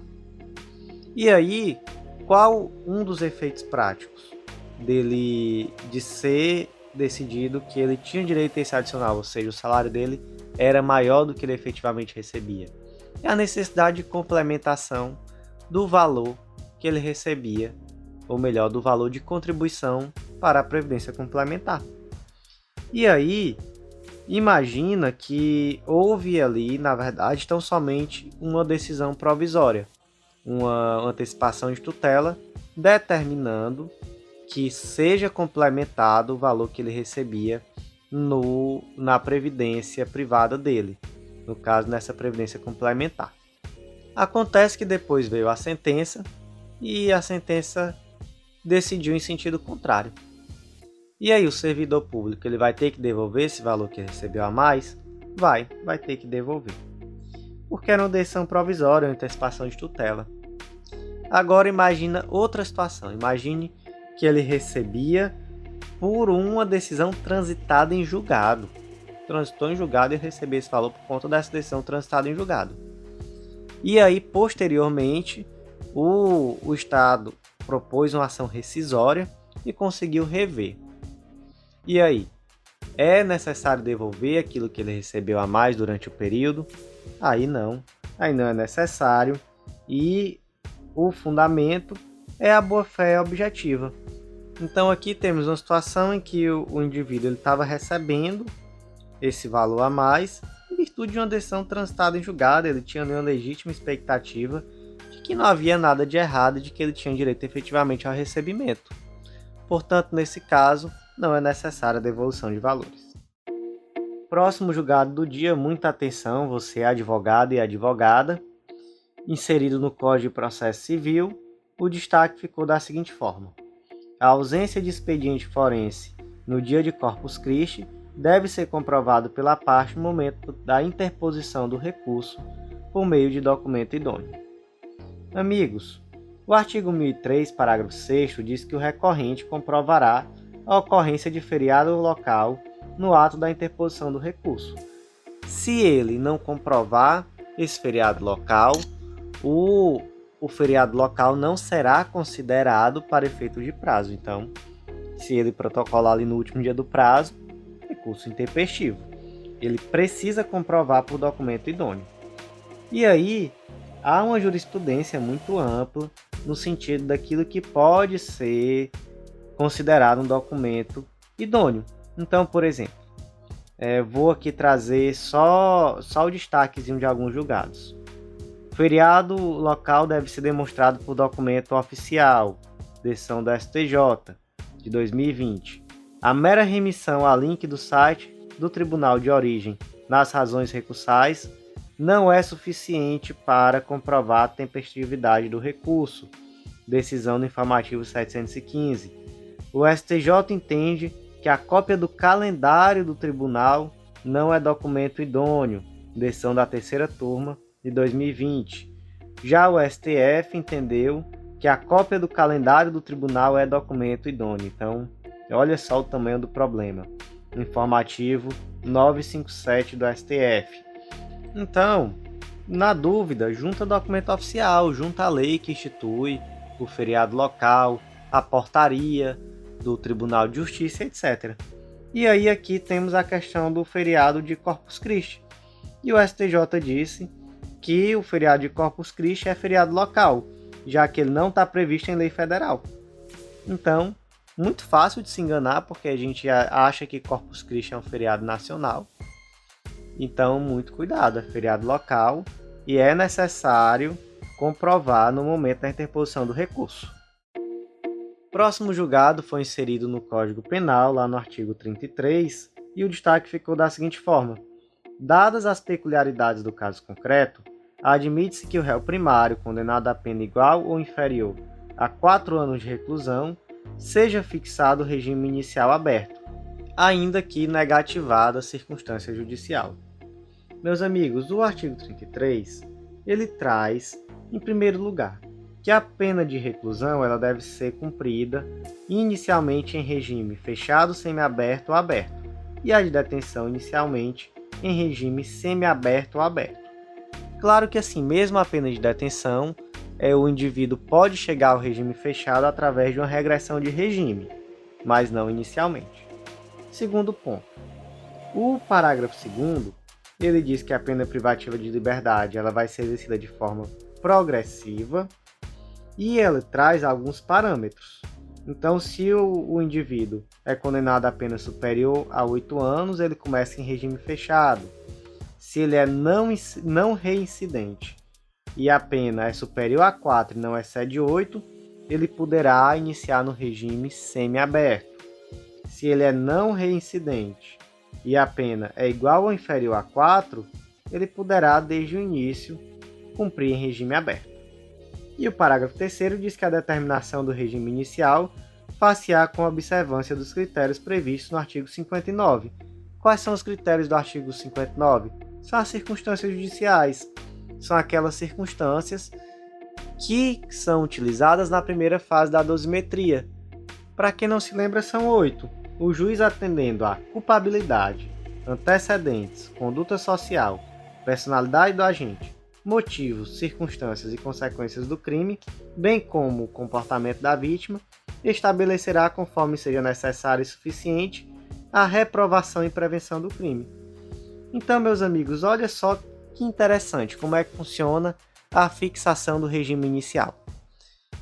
E aí, qual um dos efeitos práticos de ser decidido que ele tinha direito a esse adicional, ou seja, o salário dele era maior do que ele efetivamente recebia? É a necessidade de complementação do valor que ele recebia ou melhor, do valor de contribuição para a Previdência Complementar. E aí, imagina que houve ali, na verdade, tão somente uma decisão provisória, uma antecipação de tutela, determinando que seja complementado o valor que ele recebia na previdência privada dele, no caso, nessa previdência complementar. Acontece que depois veio a sentença, e a sentença decidiu em sentido contrário. E aí o servidor público ele vai ter que devolver esse valor que recebeu a mais? Vai ter que devolver. Porque era uma decisão provisória, uma antecipação de tutela. Agora imagina outra situação. Imagine que ele recebia por uma decisão transitada em julgado. Transitou em julgado e recebeu esse valor por conta dessa decisão transitada em julgado. E aí, posteriormente, o Estado propôs uma ação rescisória e conseguiu rever. E aí, é necessário devolver aquilo que ele recebeu a mais durante o período? Aí não é necessário. E o fundamento é a boa-fé objetiva. Então aqui temos uma situação em que o indivíduo estava recebendo esse valor a mais em virtude de uma decisão transitada em julgado. Ele tinha uma legítima expectativa de que não havia nada de errado e de que ele tinha direito efetivamente ao recebimento. Portanto, nesse caso, não é necessária a devolução de valores. Próximo julgado do dia, muita atenção, você é advogado e advogada. Inserido no Código de Processo Civil, o destaque ficou da seguinte forma: a ausência de expediente forense no dia de Corpus Christi deve ser comprovado pela parte no momento da interposição do recurso por meio de documento idôneo. Amigos, o artigo 1003, parágrafo 6º, diz que o recorrente comprovará a ocorrência de feriado local no ato da interposição do recurso. Se ele não comprovar esse feriado local, o feriado local não será considerado para efeito de prazo. Então, se ele protocolar ali no último dia do prazo, recurso intempestivo. Ele precisa comprovar por documento idôneo. E aí, há uma jurisprudência muito ampla no sentido daquilo que pode ser considerado um documento idôneo. Então, por exemplo, vou aqui trazer só o destaquezinho de alguns julgados. O feriado local deve ser demonstrado por documento oficial, decisão do STJ, de 2020. A mera remissão a link do site do Tribunal de Origem nas razões recursais não é suficiente para comprovar a tempestividade do recurso, decisão do informativo 715. O STJ entende que a cópia do calendário do tribunal não é documento idôneo, decisão da terceira turma de 2020. Já o STF entendeu que a cópia do calendário do tribunal é documento idôneo. Então, olha só o tamanho do problema. Informativo 957 do STF. Então, na dúvida, junta documento oficial, junta a lei que institui o feriado local, a portaria do Tribunal de Justiça, etc. E aí aqui temos a questão do feriado de Corpus Christi. E o STJ disse que o feriado de Corpus Christi é feriado local, já que ele não está previsto em lei federal. Então, muito fácil de se enganar, porque a gente acha que Corpus Christi é um feriado nacional. Então, muito cuidado, é feriado local e é necessário comprovar no momento da interposição do recurso. Próximo julgado foi inserido no Código Penal, lá no artigo 33, e o destaque ficou da seguinte forma: dadas as peculiaridades do caso concreto, admite-se que o réu primário, condenado a pena igual ou inferior a 4 anos de reclusão, seja fixado o regime inicial aberto, ainda que negativada a circunstância judicial. Meus amigos, o artigo 33, ele traz, em primeiro lugar, que a pena de reclusão ela deve ser cumprida inicialmente em regime fechado, semiaberto ou aberto, e a de detenção inicialmente em regime semiaberto ou aberto. Claro que assim, mesmo a pena de detenção, o indivíduo pode chegar ao regime fechado através de uma regressão de regime, mas não inicialmente. Segundo ponto, o parágrafo 2º, ele diz que a pena privativa de liberdade ela vai ser exercida de forma progressiva e ela traz alguns parâmetros. Então, se o indivíduo é condenado a pena superior a 8 anos, ele começa em regime fechado. Se ele é não reincidente e a pena é superior a 4 e não excede 8, ele poderá iniciar no regime semiaberto. Se ele é não reincidente e a pena é igual ou inferior a 4, ele poderá, desde o início, cumprir em regime aberto. E o parágrafo 3º diz que a determinação do regime inicial far-se-á com a observância dos critérios previstos no artigo 59. Quais são os critérios do artigo 59? São as circunstâncias judiciais. São aquelas circunstâncias que são utilizadas na primeira fase da dosimetria. Para quem não se lembra, são 8. O juiz, atendendo à culpabilidade, antecedentes, conduta social, personalidade do agente, motivos, circunstâncias e consequências do crime, bem como o comportamento da vítima, estabelecerá, conforme seja necessário e suficiente, a reprovação e prevenção do crime. Então, meus amigos, olha só que interessante como é que funciona a fixação do regime inicial.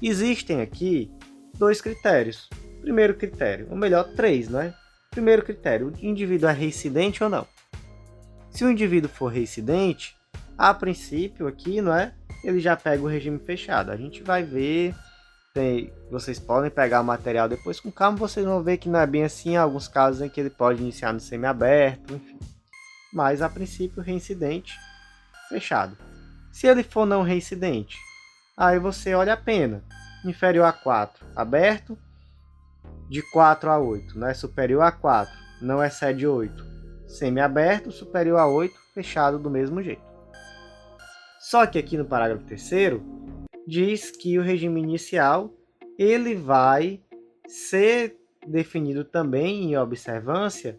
Existem aqui 2 critérios. Primeiro critério, ou melhor, 3, não é? Primeiro critério, o indivíduo é reincidente ou não? Se o indivíduo for reincidente, a princípio aqui, não é? Ele já pega o regime fechado. A gente vai ver, vocês podem pegar o material depois com calma, vocês vão ver que não é bem assim, há alguns casos em que ele pode iniciar no semiaberto, enfim. Mas a princípio, reincidente, fechado. Se ele for não reincidente, aí você olha a pena. Inferior a 4, aberto. De 4 a 8, né? Superior a 4, não excede 8. Semiaberto, superior a 8, fechado do mesmo jeito. Só que aqui no parágrafo 3º, diz que o regime inicial ele vai ser definido também em observância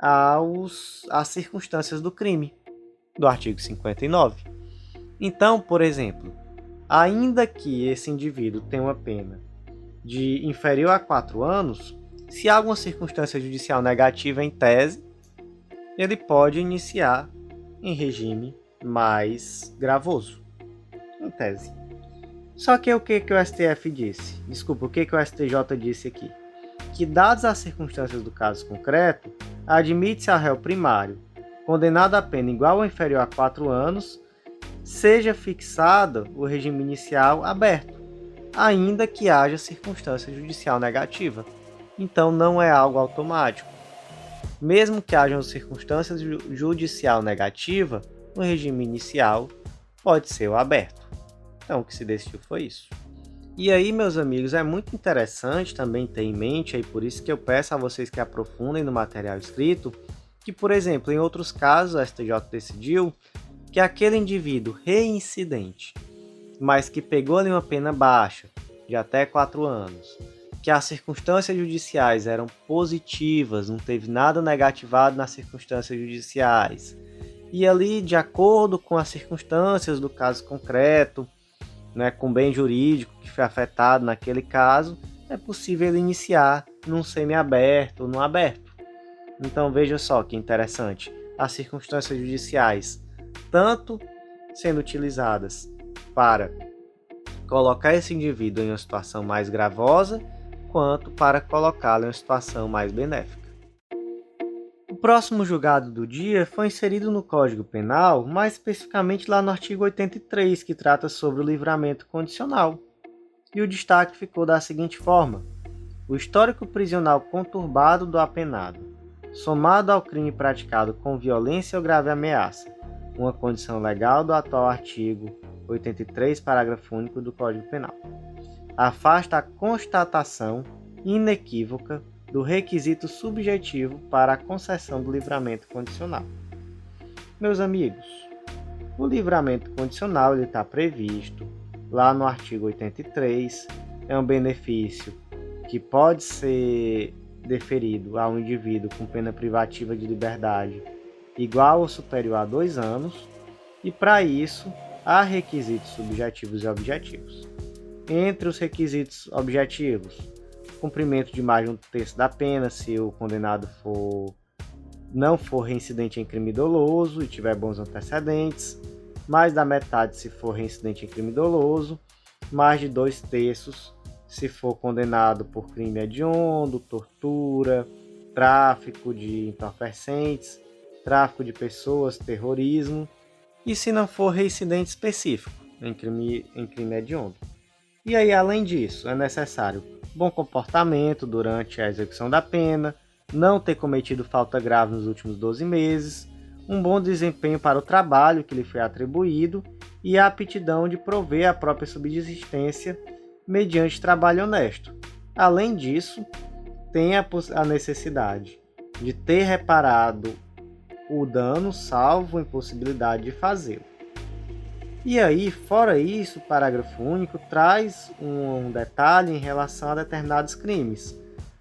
às circunstâncias do crime, do artigo 59. Então, por exemplo, ainda que esse indivíduo tenha uma pena de inferior a 4 anos, se há alguma circunstância judicial negativa em tese, ele pode iniciar em regime mais gravoso, em tese. Só que o que o STF disse? Desculpa, o que o STJ disse aqui? Que, dadas as circunstâncias do caso concreto, admite-se ao réu primário, condenado a pena igual ou inferior a 4 anos, seja fixado o regime inicial aberto, ainda que haja circunstância judicial negativa. Então não é algo automático. Mesmo que hajam circunstâncias judicial negativa, o regime inicial pode ser o aberto. Então o que se decidiu foi isso. E aí, meus amigos, é muito interessante também ter em mente, aí por isso que eu peço a vocês que aprofundem no material escrito, que, por exemplo, em outros casos a STJ decidiu que aquele indivíduo reincidente, mas que pegou ali uma pena baixa, de até 4 anos, que as circunstâncias judiciais eram positivas, não teve nada negativado nas circunstâncias judiciais, e ali, de acordo com as circunstâncias do caso concreto, né, com o bem jurídico que foi afetado naquele caso, é possível ele iniciar num semiaberto ou num aberto. Então veja só que interessante, as circunstâncias judiciais tanto sendo utilizadas para colocar esse indivíduo em uma situação mais gravosa, quanto para colocá-lo em uma situação mais benéfica. O próximo julgado do dia foi inserido no Código Penal, mais especificamente lá no artigo 83, que trata sobre o livramento condicional. E o destaque ficou da seguinte forma: o histórico prisional conturbado do apenado, somado ao crime praticado com violência ou grave ameaça, uma condição legal do atual artigo 83, parágrafo único do Código Penal, afasta a constatação inequívoca do requisito subjetivo para a concessão do livramento condicional. Meus amigos, o livramento condicional está previsto lá no artigo 83, é um benefício que pode ser deferido a um indivíduo com pena privativa de liberdade igual ou superior a 2 anos, e para isso há requisitos subjetivos e objetivos. Entre os requisitos objetivos, cumprimento de mais de 1/3 da pena se o condenado não for reincidente em crime doloso e tiver bons antecedentes, mais da metade se for reincidente em crime doloso, mais de 2/3 se for condenado por crime hediondo, tortura, tráfico de entorpecentes, tráfico de pessoas, terrorismo, e se não for reincidente específico em crime hediondo. E aí, além disso, é necessário bom comportamento durante a execução da pena, não ter cometido falta grave nos últimos 12 meses, um bom desempenho para o trabalho que lhe foi atribuído e a aptidão de prover a própria subsistência mediante trabalho honesto. Além disso, tem a necessidade de ter reparado o dano, salvo a impossibilidade de fazê-lo. E aí, fora isso, o parágrafo único traz um detalhe em relação a determinados crimes.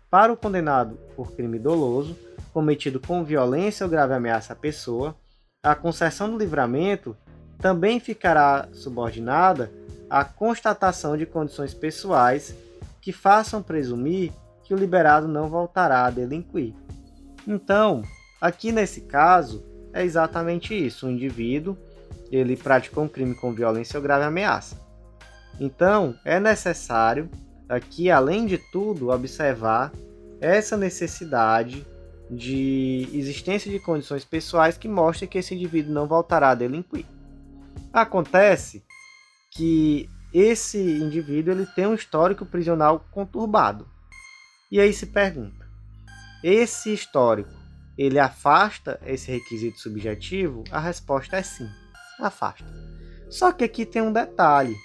Para o condenado por crime doloso, cometido com violência ou grave ameaça à pessoa, a concessão do livramento também ficará subordinada à constatação de condições pessoais que façam presumir que o liberado não voltará a delinquir. Então, aqui nesse caso, é exatamente isso. O indivíduo ele praticou um crime com violência ou grave ameaça. Então, é necessário, aqui, além de tudo, observar essa necessidade de existência de condições pessoais que mostrem que esse indivíduo não voltará a delinquir. Acontece que esse indivíduo ele tem um histórico prisional conturbado. E aí se pergunta, esse histórico, ele afasta esse requisito subjetivo? A resposta é sim, afasta. Só que aqui tem um detalhe.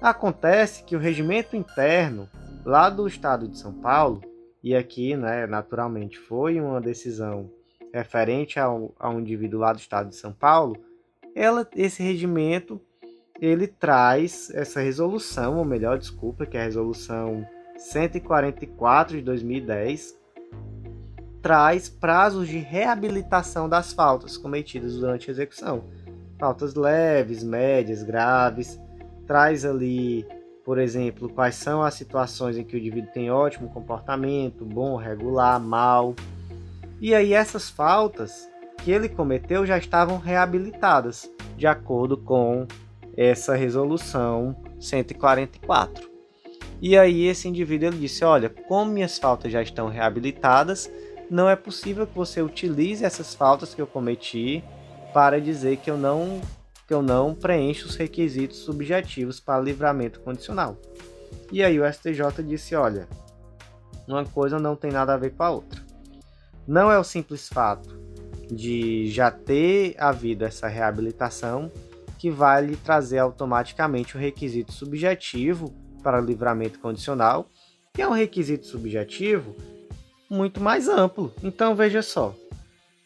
Acontece que o regimento interno lá do estado de São Paulo, e aqui, naturalmente, foi uma decisão referente a um indivíduo lá do estado de São Paulo, esse regimento ele traz essa resolução, ou melhor, desculpa, que é a resolução 144 de 2010, traz prazos de reabilitação das faltas cometidas durante a execução. Faltas leves, médias, graves, traz ali, por exemplo, quais são as situações em que o indivíduo tem ótimo comportamento, bom, regular, mal. E aí essas faltas que ele cometeu já estavam reabilitadas, de acordo com essa resolução 144. E aí esse indivíduo ele disse, olha, como minhas faltas já estão reabilitadas, não é possível que você utilize essas faltas que eu cometi para dizer que eu não preencho os requisitos subjetivos para livramento condicional. E aí o STJ disse, olha, uma coisa não tem nada a ver com a outra. Não é o simples fato de já ter havido essa reabilitação que vai lhe trazer automaticamente o requisito subjetivo para livramento condicional, que é um requisito subjetivo muito mais amplo. Então veja só,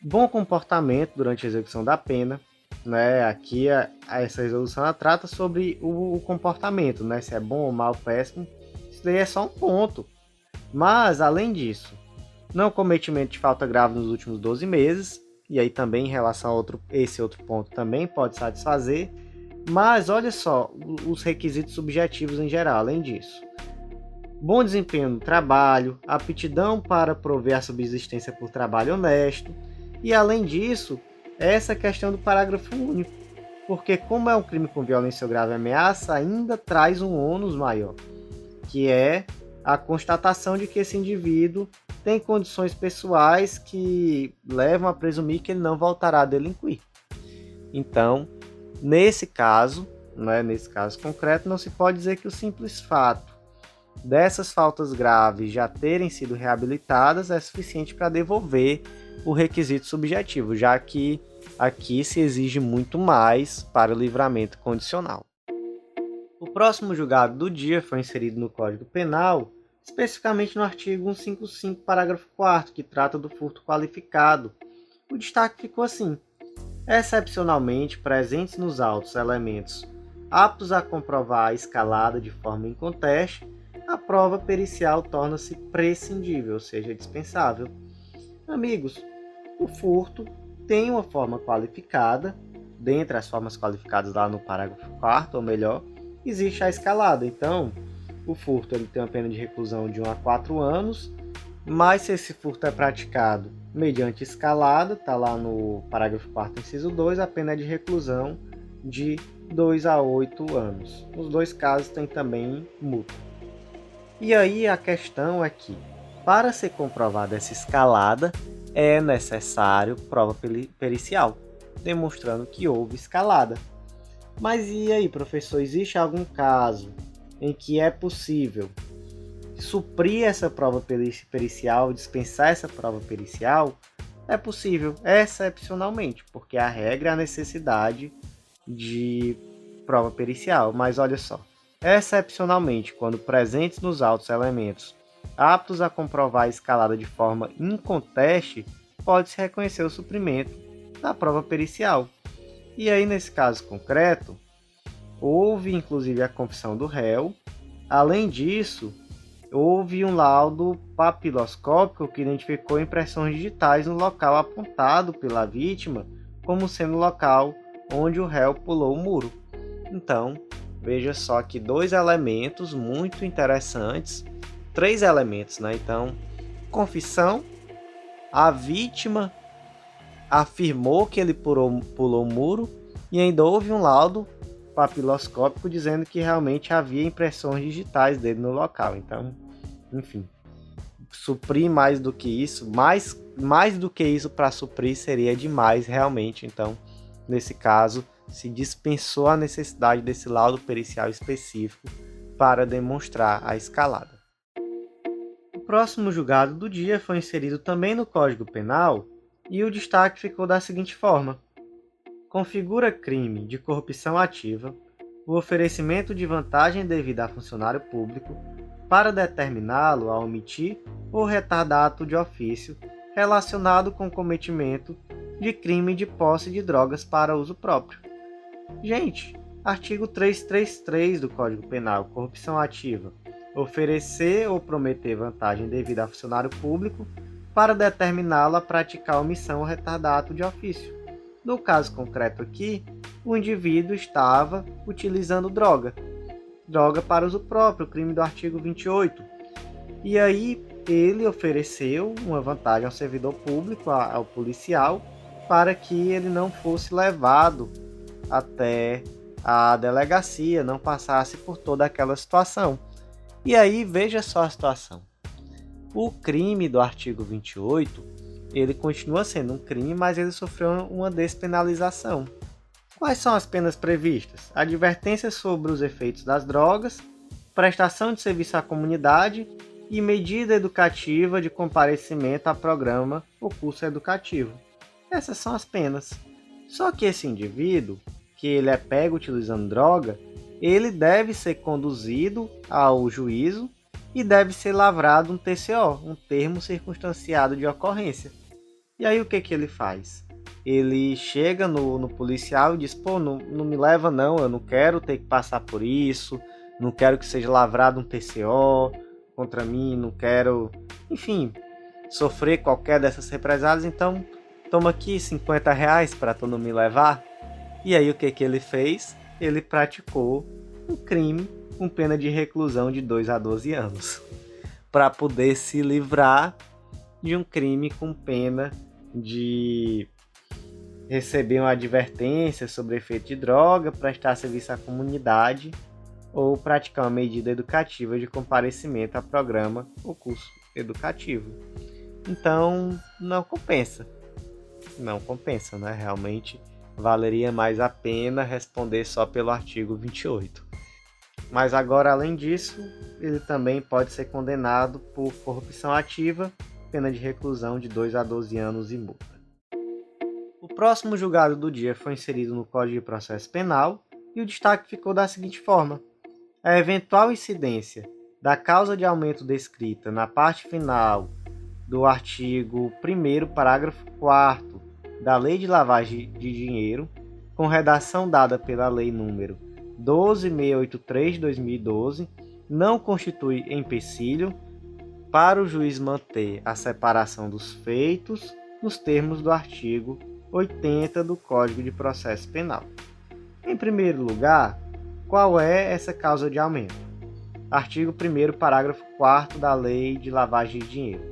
bom comportamento durante a execução da pena, aqui essa resolução ela trata sobre o comportamento, se é bom ou mal, péssimo, isso daí é só um ponto. Mas além disso, não cometimento de falta grave nos últimos 12 meses, e aí também em relação a esse outro ponto também pode satisfazer, mas olha só os requisitos subjetivos em geral, além disso. Bom desempenho no trabalho, aptidão para prover a subsistência por trabalho honesto, e além disso, essa questão do parágrafo único, porque como é um crime com violência ou grave ameaça, ainda traz um ônus maior, que é a constatação de que esse indivíduo tem condições pessoais que levam a presumir que ele não voltará a delinquir. Então, nesse caso concreto, não se pode dizer que o simples fato dessas faltas graves já terem sido reabilitadas é suficiente para devolver o requisito subjetivo, já que aqui se exige muito mais para o livramento condicional. O próximo julgado do dia foi inserido no Código Penal, especificamente no artigo 155, parágrafo 4º, que trata do furto qualificado. O destaque ficou assim: excepcionalmente presentes nos autos elementos aptos a comprovar a escalada de forma inconteste, a prova pericial torna-se prescindível, ou seja, dispensável. Amigos, o furto tem uma forma qualificada, dentre as formas qualificadas lá no parágrafo 4º, ou melhor, existe a escalada. Então, o furto ele tem uma pena de reclusão de 1 a 4 anos, mas se esse furto é praticado mediante escalada, está lá no parágrafo 4º, inciso 2, a pena é de reclusão de 2 a 8 anos. Nos dois casos tem também multa. E aí a questão é que, para ser comprovada essa escalada, é necessário prova pericial, demonstrando que houve escalada. Mas e aí, professor, existe algum caso em que é possível suprir essa prova pericial, dispensar essa prova pericial? É possível, excepcionalmente, porque a regra é a necessidade de prova pericial. Mas olha só, excepcionalmente, quando presentes nos autos elementos aptos a comprovar a escalada de forma inconteste, pode-se reconhecer o suprimento da prova pericial. E aí, nesse caso concreto, houve inclusive a confissão do réu. Além disso, houve um laudo papiloscópico que identificou impressões digitais no local apontado pela vítima como sendo o local onde o réu pulou o muro. Então, veja só que dois elementos muito interessantes, três elementos, né? Então, confissão, a vítima afirmou que ele pulou o muro e ainda houve um laudo papiloscópico dizendo que realmente havia impressões digitais dele no local. Então, enfim, suprir mais do que isso, mais do que isso para suprir seria demais realmente. Então, nesse caso, se dispensou a necessidade desse laudo pericial específico para demonstrar a escalada. O próximo julgado do dia foi inserido também no Código Penal e o destaque ficou da seguinte forma: configura crime de corrupção ativa o oferecimento de vantagem devida a funcionário público para determiná-lo a omitir ou retardar ato de ofício relacionado com o cometimento de crime de posse de drogas para uso próprio. Gente, artigo 333 do Código Penal, corrupção ativa, oferecer ou prometer vantagem devida a funcionário público para determiná-lo a praticar omissão ou retardar ato de ofício. No caso concreto aqui, o indivíduo estava utilizando droga para uso próprio, crime do artigo 28. E aí ele ofereceu uma vantagem ao servidor público, ao policial, para que ele não fosse levado até a delegacia, não passasse por toda aquela situação. E aí veja só a situação. O crime do artigo 28, ele continua sendo um crime, mas ele sofreu uma despenalização. Quais são as penas previstas? Advertência sobre os efeitos das drogas, prestação de serviço à comunidade e medida educativa de comparecimento a programa ou curso educativo. Essas são as penas. Só que esse indivíduo, que ele é pego utilizando droga, ele deve ser conduzido ao juízo e deve ser lavrado um TCO, um termo circunstanciado de ocorrência. E aí o que ele faz? Ele chega no policial e diz: pô, não me leva não, eu não quero ter que passar por isso, não quero que seja lavrado um TCO contra mim, não quero, enfim, sofrer qualquer dessas represálias, então toma aqui R$50 para tu não me levar. E aí o que ele fez? Ele praticou um crime com pena de reclusão de 2 a 12 anos, para poder se livrar de um crime com pena de receber uma advertência sobre efeito de droga, prestar serviço à comunidade ou praticar uma medida educativa de comparecimento a programa ou curso educativo. Então, não compensa. Não compensa, né? Realmente valeria mais a pena responder só pelo artigo 28. Mas agora, além disso, ele também pode ser condenado por corrupção ativa, pena de reclusão de 2 a 12 anos e multa. O próximo julgado do dia foi inserido no Código de Processo Penal e o destaque ficou da seguinte forma: a eventual incidência da causa de aumento descrita na parte final do artigo 1º, parágrafo 4º da Lei de Lavagem de Dinheiro, com redação dada pela Lei nº 12.683 de 2012, não constitui empecilho para o juiz manter a separação dos feitos nos termos do artigo 80 do Código de Processo Penal. Em primeiro lugar, qual é essa causa de aumento? Artigo 1º, parágrafo 4º da Lei de Lavagem de Dinheiro.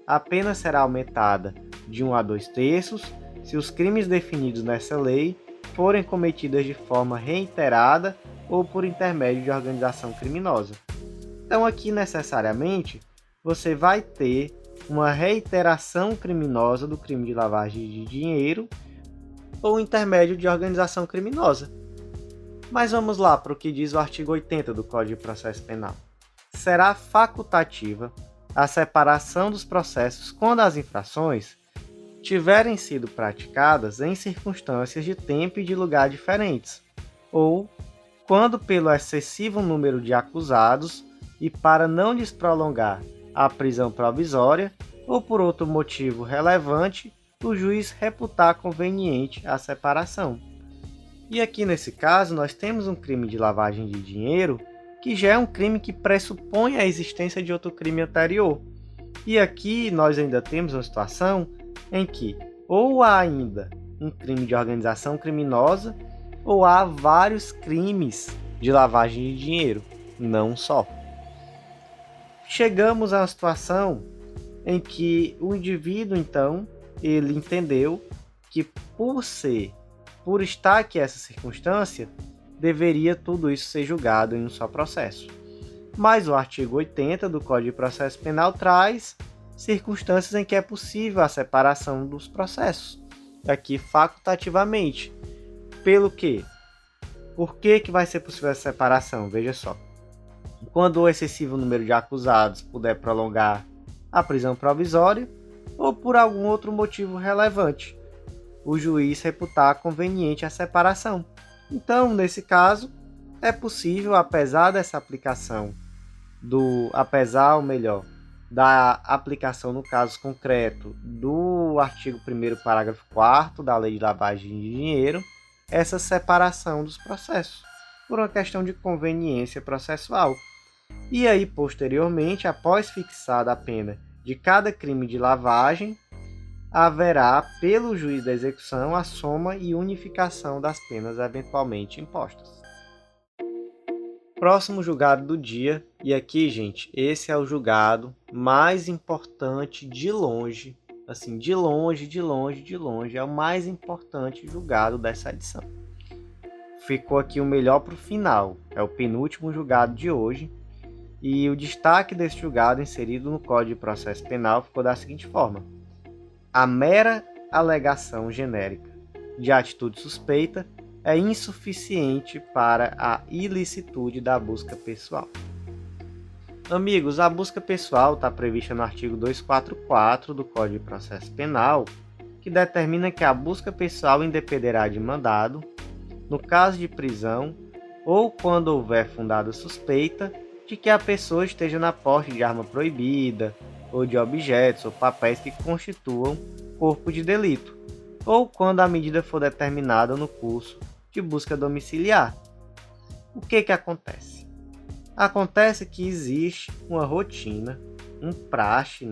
A pena será aumentada de 1 a 2/3 se os crimes definidos nessa lei forem cometidos de forma reiterada ou por intermédio de organização criminosa. Então aqui necessariamente você vai ter uma reiteração criminosa do crime de lavagem de dinheiro ou intermédio de organização criminosa. Mas vamos lá para o que diz o artigo 80 do Código de Processo Penal. Será facultativa a separação dos processos quando as infrações tiverem sido praticadas em circunstâncias de tempo e de lugar diferentes, ou quando pelo excessivo número de acusados e para não lhes prolongar a prisão provisória ou por outro motivo relevante, o juiz reputar conveniente a separação. E aqui nesse caso nós temos um crime de lavagem de dinheiro que já é um crime que pressupõe a existência de outro crime anterior. E aqui nós ainda temos uma situação em que ou há ainda um crime de organização criminosa ou há vários crimes de lavagem de dinheiro, não só. Chegamos a uma situação em que o indivíduo, então, ele entendeu que por estar aqui essa circunstância, deveria tudo isso ser julgado em um só processo. Mas o artigo 80 do Código de Processo Penal traz circunstâncias em que é possível a separação dos processos, aqui facultativamente. Pelo quê? Por que vai ser possível a separação? Veja só. Quando o excessivo número de acusados puder prolongar a prisão provisória ou por algum outro motivo relevante, o juiz reputar conveniente a separação. Então, nesse caso, é possível, apesar dessa aplicação da aplicação no caso concreto do artigo 1º, parágrafo 4º da Lei de Lavagem de Dinheiro, essa separação dos processos, por uma questão de conveniência processual. E aí, posteriormente, após fixada a pena de cada crime de lavagem, haverá, pelo juiz da execução, a soma e unificação das penas eventualmente impostas. Próximo julgado do dia, e aqui, gente, esse é o julgado mais importante de longe, assim, de longe, é o mais importante julgado dessa edição. Ficou aqui o melhor para o final, é o penúltimo julgado de hoje, e o destaque desse julgado inserido no Código de Processo Penal ficou da seguinte forma: a mera alegação genérica de atitude suspeita é insuficiente para a ilicitude da busca pessoal. Amigos, a busca pessoal está prevista no artigo 244 do Código de Processo Penal, que determina que a busca pessoal independerá de mandado, no caso de prisão, ou quando houver fundada suspeita de que a pessoa esteja na posse de arma proibida, ou de objetos ou papéis que constituam corpo de delito, ou quando a medida for determinada no curso de busca domiciliar. O que acontece? Acontece que existe uma rotina, um praxe,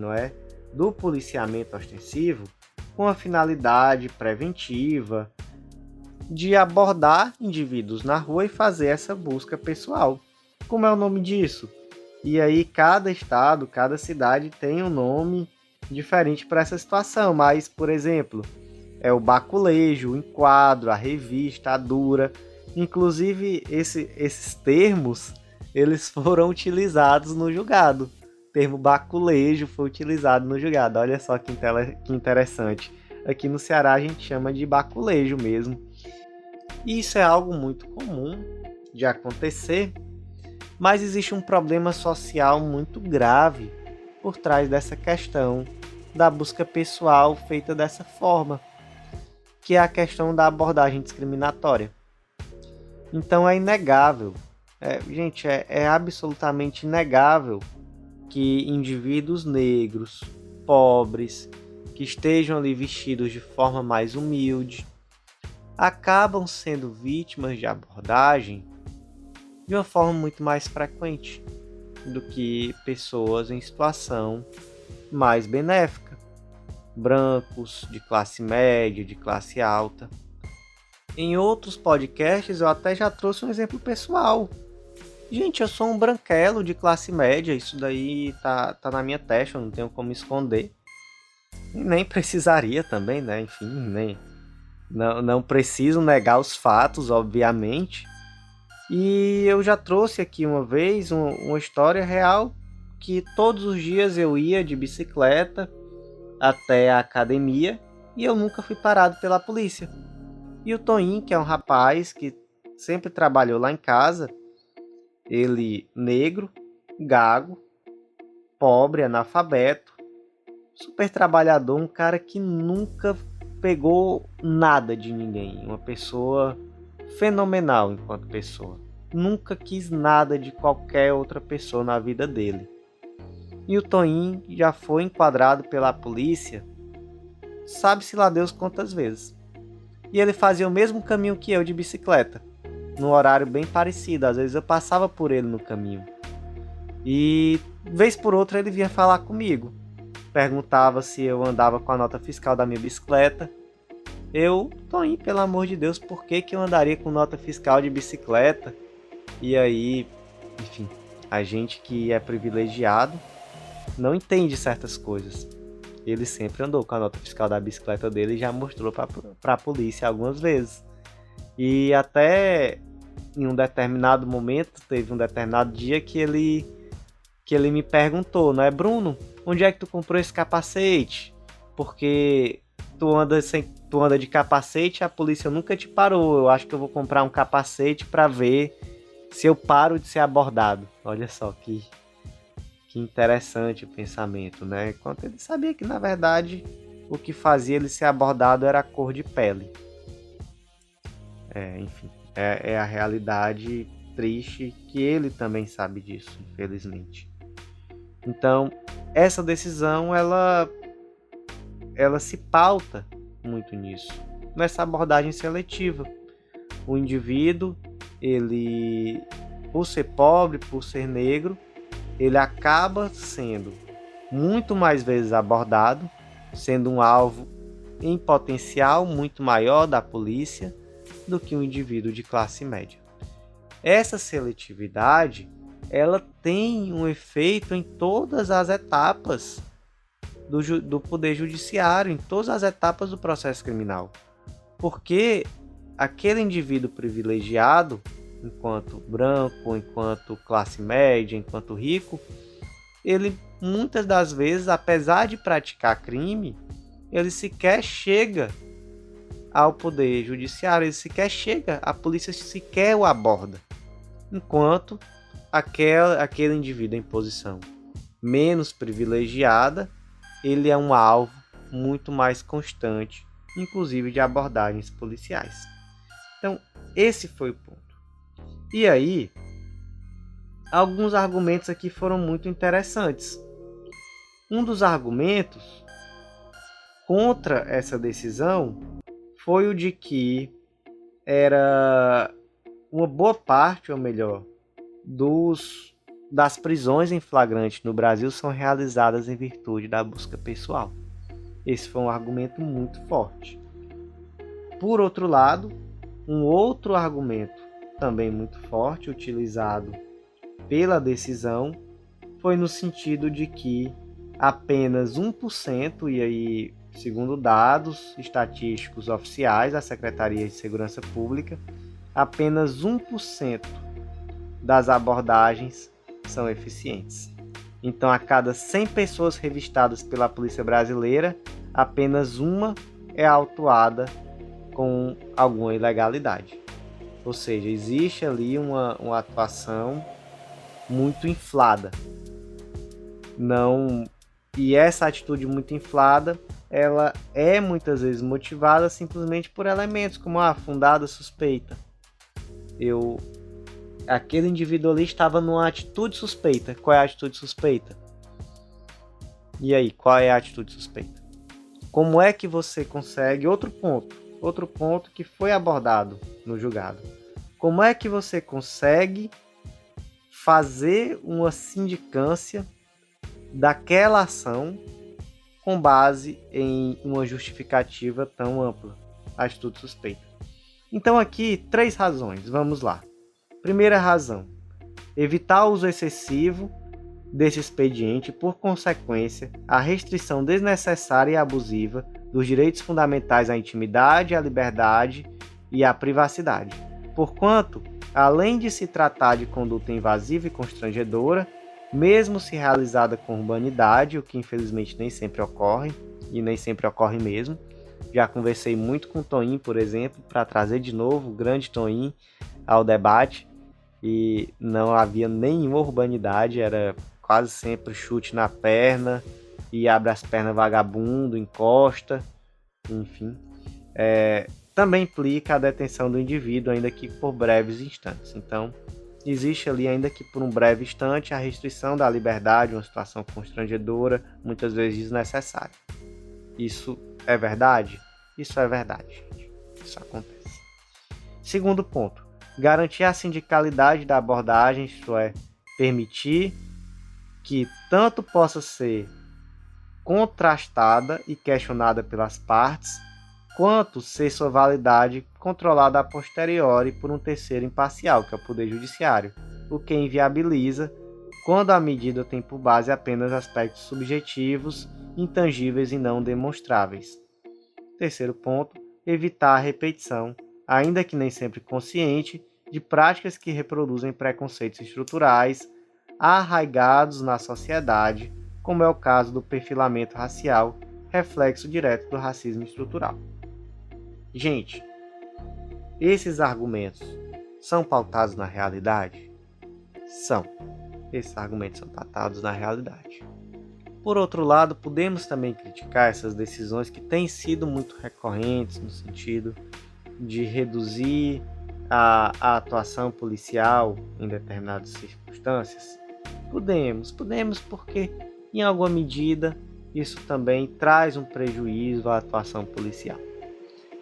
do policiamento ostensivo com a finalidade preventiva de abordar indivíduos na rua e fazer essa busca pessoal. Como é o nome disso? E aí cada estado, cada cidade tem um nome diferente para essa situação, mas, por exemplo, é o baculejo, o enquadro, a revista, a dura. Inclusive, esses termos, eles foram utilizados no julgado. O termo baculejo foi utilizado no julgado. Olha só que interessante. Aqui no Ceará a gente chama de baculejo mesmo. E isso é algo muito comum de acontecer, mas existe um problema social muito grave por trás dessa questão da busca pessoal feita dessa forma, que é a questão da abordagem discriminatória. Então é inegável, é absolutamente inegável que indivíduos negros, pobres, que estejam ali vestidos de forma mais humilde, acabam sendo vítimas de abordagem de uma forma muito mais frequente do que pessoas em situação mais benéfica, brancos, de classe média, de classe alta. Em outros podcasts eu até já trouxe um exemplo pessoal. Gente, eu sou um branquelo de classe média, isso daí tá na minha testa, eu não tenho como esconder. E nem precisaria também, enfim, não preciso negar os fatos, obviamente. E eu já trouxe aqui uma vez uma história real que todos os dias eu ia de bicicleta até a academia e eu nunca fui parado pela polícia. E o Toninho, que é um rapaz que sempre trabalhou lá em casa, ele negro, gago, pobre, analfabeto, super trabalhador, um cara que nunca pegou nada de ninguém, uma pessoa fenomenal enquanto pessoa. Nunca quis nada de qualquer outra pessoa na vida dele. E o Toninho já foi enquadrado pela polícia, sabe-se lá Deus quantas vezes. E ele fazia o mesmo caminho que eu de bicicleta, num horário bem parecido. Às vezes eu passava por ele no caminho. E vez por outra ele vinha falar comigo. Perguntava se eu andava com a nota fiscal da minha bicicleta. Eu, Toninho, pelo amor de Deus, por que eu andaria com nota fiscal de bicicleta? E aí, enfim, a gente que é privilegiado não entende certas coisas. Ele sempre andou com a nota fiscal da bicicleta dele e já mostrou para a polícia algumas vezes. E até em um determinado momento, teve um determinado dia que ele me perguntou, não é, Bruno, onde é que tu comprou esse capacete? Porque tu anda de capacete, a polícia nunca te parou. Eu acho que eu vou comprar um capacete para ver se eu paro de ser abordado. Olha só que interessante o pensamento, né? Enquanto ele sabia que, na verdade, o que fazia ele ser abordado era a cor de pele. Enfim, é a realidade triste que ele também sabe disso, infelizmente. Então, essa decisão, ela se pauta muito nisso, nessa abordagem seletiva. O indivíduo, ele, por ser pobre, por ser negro, ele acaba sendo muito mais vezes abordado, sendo um alvo em potencial muito maior da polícia do que um indivíduo de classe média. Essa seletividade, ela tem um efeito em todas as etapas do poder judiciário, em todas as etapas do processo criminal. Porque aquele indivíduo privilegiado, enquanto branco, enquanto classe média, enquanto rico, ele muitas das vezes, apesar de praticar crime, ele sequer chega ao poder judiciário, ele sequer chega, a polícia sequer o aborda. Enquanto aquele indivíduo em posição menos privilegiada, ele é um alvo muito mais constante, inclusive de abordagens policiais. Então, esse foi o ponto. E aí, alguns argumentos aqui foram muito interessantes. Um dos argumentos contra essa decisão foi o de que era uma boa parte, ou melhor, das prisões em flagrante no Brasil são realizadas em virtude da busca pessoal. Esse foi um argumento muito forte. Por outro lado, um outro argumento também muito forte, utilizado pela decisão, foi no sentido de que apenas 1%, e aí, segundo dados estatísticos oficiais da Secretaria de Segurança Pública, apenas 1% das abordagens são eficientes. Então, a cada 100 pessoas revistadas pela Polícia Brasileira, apenas uma é autuada com alguma ilegalidade. Ou seja, existe ali uma atuação muito inflada. E essa atitude muito inflada, ela é muitas vezes motivada simplesmente por elementos como a fundada suspeita. Aquele indivíduo ali estava numa atitude suspeita. Qual é a atitude suspeita? E aí, qual é a atitude suspeita? Como é que você consegue... Outro ponto que foi abordado no julgado. Como é que você consegue fazer uma sindicância daquela ação com base em uma justificativa tão ampla? Atitude suspeita. Então aqui, 3 razões. Vamos lá. Primeira razão, evitar o uso excessivo desse expediente, por consequência, a restrição desnecessária e abusiva dos direitos fundamentais à intimidade, à liberdade e à privacidade, porquanto Além de se tratar de conduta invasiva e constrangedora, mesmo se realizada com urbanidade, o que infelizmente nem sempre ocorre, e nem sempre ocorre mesmo. Já conversei muito com o Toim, por exemplo, para trazer de novo o grande Toim ao debate, e não havia nenhuma urbanidade, era quase sempre chute na perna, e abre as pernas vagabundo, encosta, enfim. Também implica a detenção do indivíduo, ainda que por breves instantes. Então, existe ali, ainda que por um breve instante, a restrição da liberdade, uma situação constrangedora, muitas vezes desnecessária. Isso é verdade? Isso é verdade, gente. Isso acontece. Segundo ponto, garantir a sindicalidade da abordagem, isto é, permitir que tanto possa ser contrastada e questionada pelas partes, quanto ser sua validade controlada a posteriori por um terceiro imparcial, que é o Poder Judiciário, o que inviabiliza quando a medida tem por base apenas aspectos subjetivos, intangíveis e não demonstráveis. Terceiro ponto, evitar a repetição, ainda que nem sempre consciente, de práticas que reproduzem preconceitos estruturais arraigados na sociedade, como é o caso do perfilamento racial, reflexo direto do racismo estrutural. Gente, esses argumentos são pautados na realidade? São. Esses argumentos são pautados na realidade. Por outro lado, podemos também criticar essas decisões que têm sido muito recorrentes no sentido de reduzir a atuação policial em determinadas circunstâncias. Podemos porque, em alguma medida, isso também traz um prejuízo à atuação policial.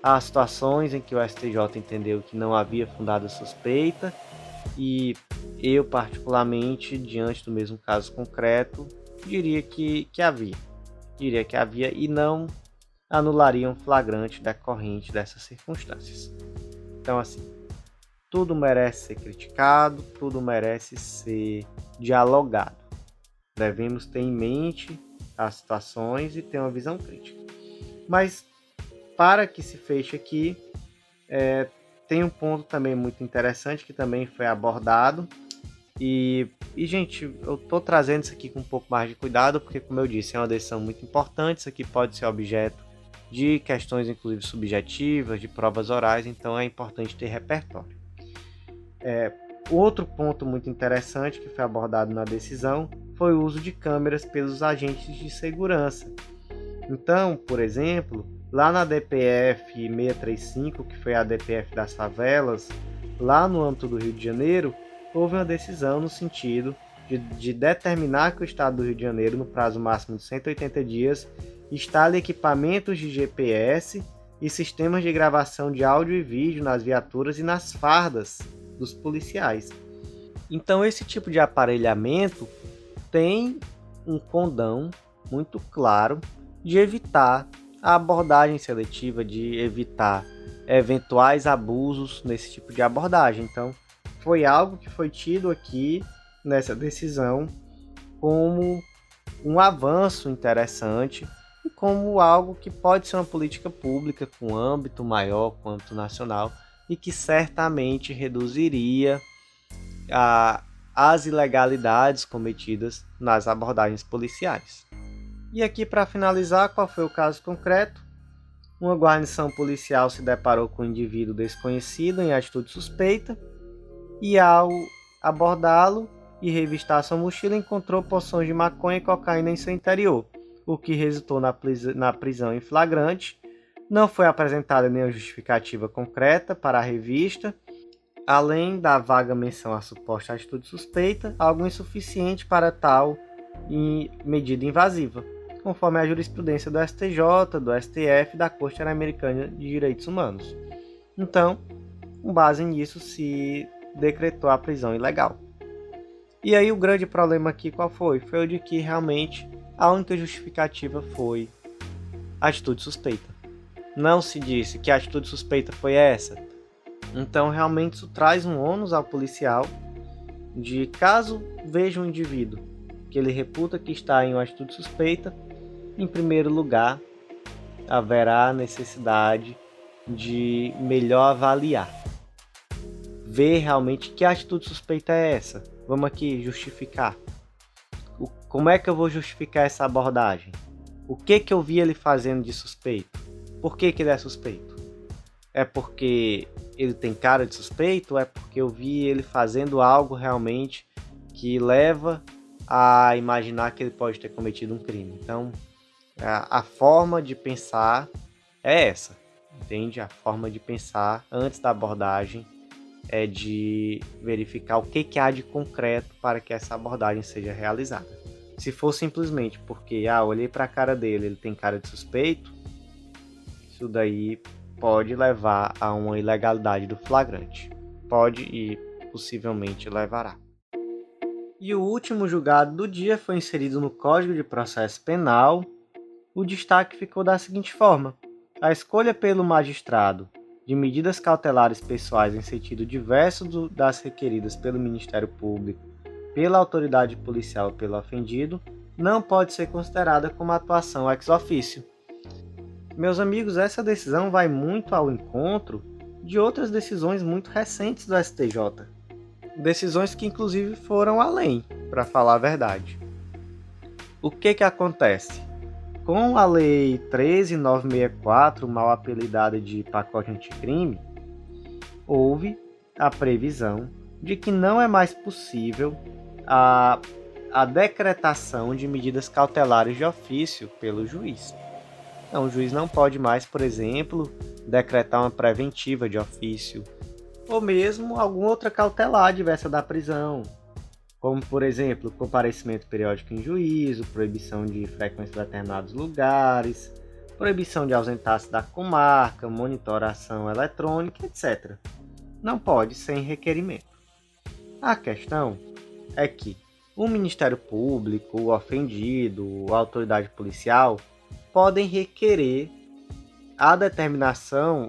Há situações em que o STJ entendeu que não havia fundada suspeita e eu, particularmente, diante do mesmo caso concreto, diria que havia. Diria que havia e não anularia um flagrante decorrente dessas circunstâncias. Então, assim, tudo merece ser criticado, tudo merece ser dialogado. Devemos ter em mente as situações e ter uma visão crítica. Mas, para que se feche aqui, tem um ponto também muito interessante que também foi abordado. E, gente, eu estou trazendo isso aqui com um pouco mais de cuidado, porque, como eu disse, é uma decisão muito importante. Isso aqui pode ser objeto de questões, inclusive, subjetivas, de provas orais, então é importante ter repertório. Outro ponto muito interessante que foi abordado na decisão foi o uso de câmeras pelos agentes de segurança. Então, por exemplo, lá na DPF 635, que foi a DPF das favelas, lá no âmbito do Rio de Janeiro, houve uma decisão no sentido de determinar que o Estado do Rio de Janeiro, no prazo máximo de 180 dias, instale equipamentos de GPS e sistemas de gravação de áudio e vídeo nas viaturas e nas fardas dos policiais. Então, esse tipo de aparelhamento tem um condão muito claro de evitar a abordagem seletiva, de evitar eventuais abusos nesse tipo de abordagem. Então, foi algo que foi tido aqui nessa decisão como um avanço interessante e como algo que pode ser uma política pública com âmbito maior quanto nacional e que certamente reduziria as ilegalidades cometidas nas abordagens policiais. E aqui, para finalizar, qual foi o caso concreto? Uma guarnição policial se deparou com um indivíduo desconhecido em atitude suspeita e, ao abordá-lo e revistar sua mochila, encontrou porções de maconha e cocaína em seu interior, o que resultou na prisão em flagrante. Não foi apresentada nenhuma justificativa concreta para a revista, além da vaga menção à suposta atitude suspeita, algo insuficiente para tal medida invasiva, conforme a jurisprudência do STJ, do STF e da Corte Interamericana de Direitos Humanos. Então, com base nisso, se decretou a prisão ilegal. E aí o grande problema aqui qual foi? Foi o de que realmente a única justificativa foi a atitude suspeita. Não se disse que a atitude suspeita foi essa. Então realmente isso traz um ônus ao policial de, caso veja um indivíduo que ele reputa que está em uma atitude suspeita, em primeiro lugar haverá necessidade de melhor avaliar. ver realmente que atitude suspeita é essa. Vamos aqui justificar. Como é que eu vou justificar essa abordagem? O que eu vi ele fazendo de suspeito? Por que ele é suspeito? É porque ele tem cara de suspeito? Ou é porque eu vi ele fazendo algo realmente que leva a imaginar que ele pode ter cometido um crime? Então, a forma de pensar é essa, entende? A forma de pensar antes da abordagem é de verificar o que há de concreto para que essa abordagem seja realizada. Se for simplesmente porque, olhei para a cara dele, ele tem cara de suspeito, isso daí pode levar a uma ilegalidade do flagrante. Pode e possivelmente levará. E o último julgado do dia foi inserido no Código de Processo Penal. O destaque ficou da seguinte forma: a escolha pelo magistrado de medidas cautelares pessoais em sentido diverso das requeridas pelo Ministério Público, pela autoridade policial ou pelo ofendido, não pode ser considerada como atuação ex officio. Meus amigos, essa decisão vai muito ao encontro de outras decisões muito recentes do STJ. Decisões que inclusive foram além, para falar a verdade. O que acontece? Com a Lei 13.964, mal apelidada de pacote anticrime, houve a previsão de que não é mais possível a decretação de medidas cautelares de ofício pelo juiz. Então, o juiz não pode mais, por exemplo, decretar uma preventiva de ofício, ou mesmo alguma outra cautelar diversa da prisão, como, por exemplo, comparecimento periódico em juízo, proibição de frequência em determinados lugares, proibição de ausentar-se da comarca, monitoração eletrônica, etc. Não pode sem requerimento. A questão é que o Ministério Público, o ofendido, a autoridade policial podem requerer a determinação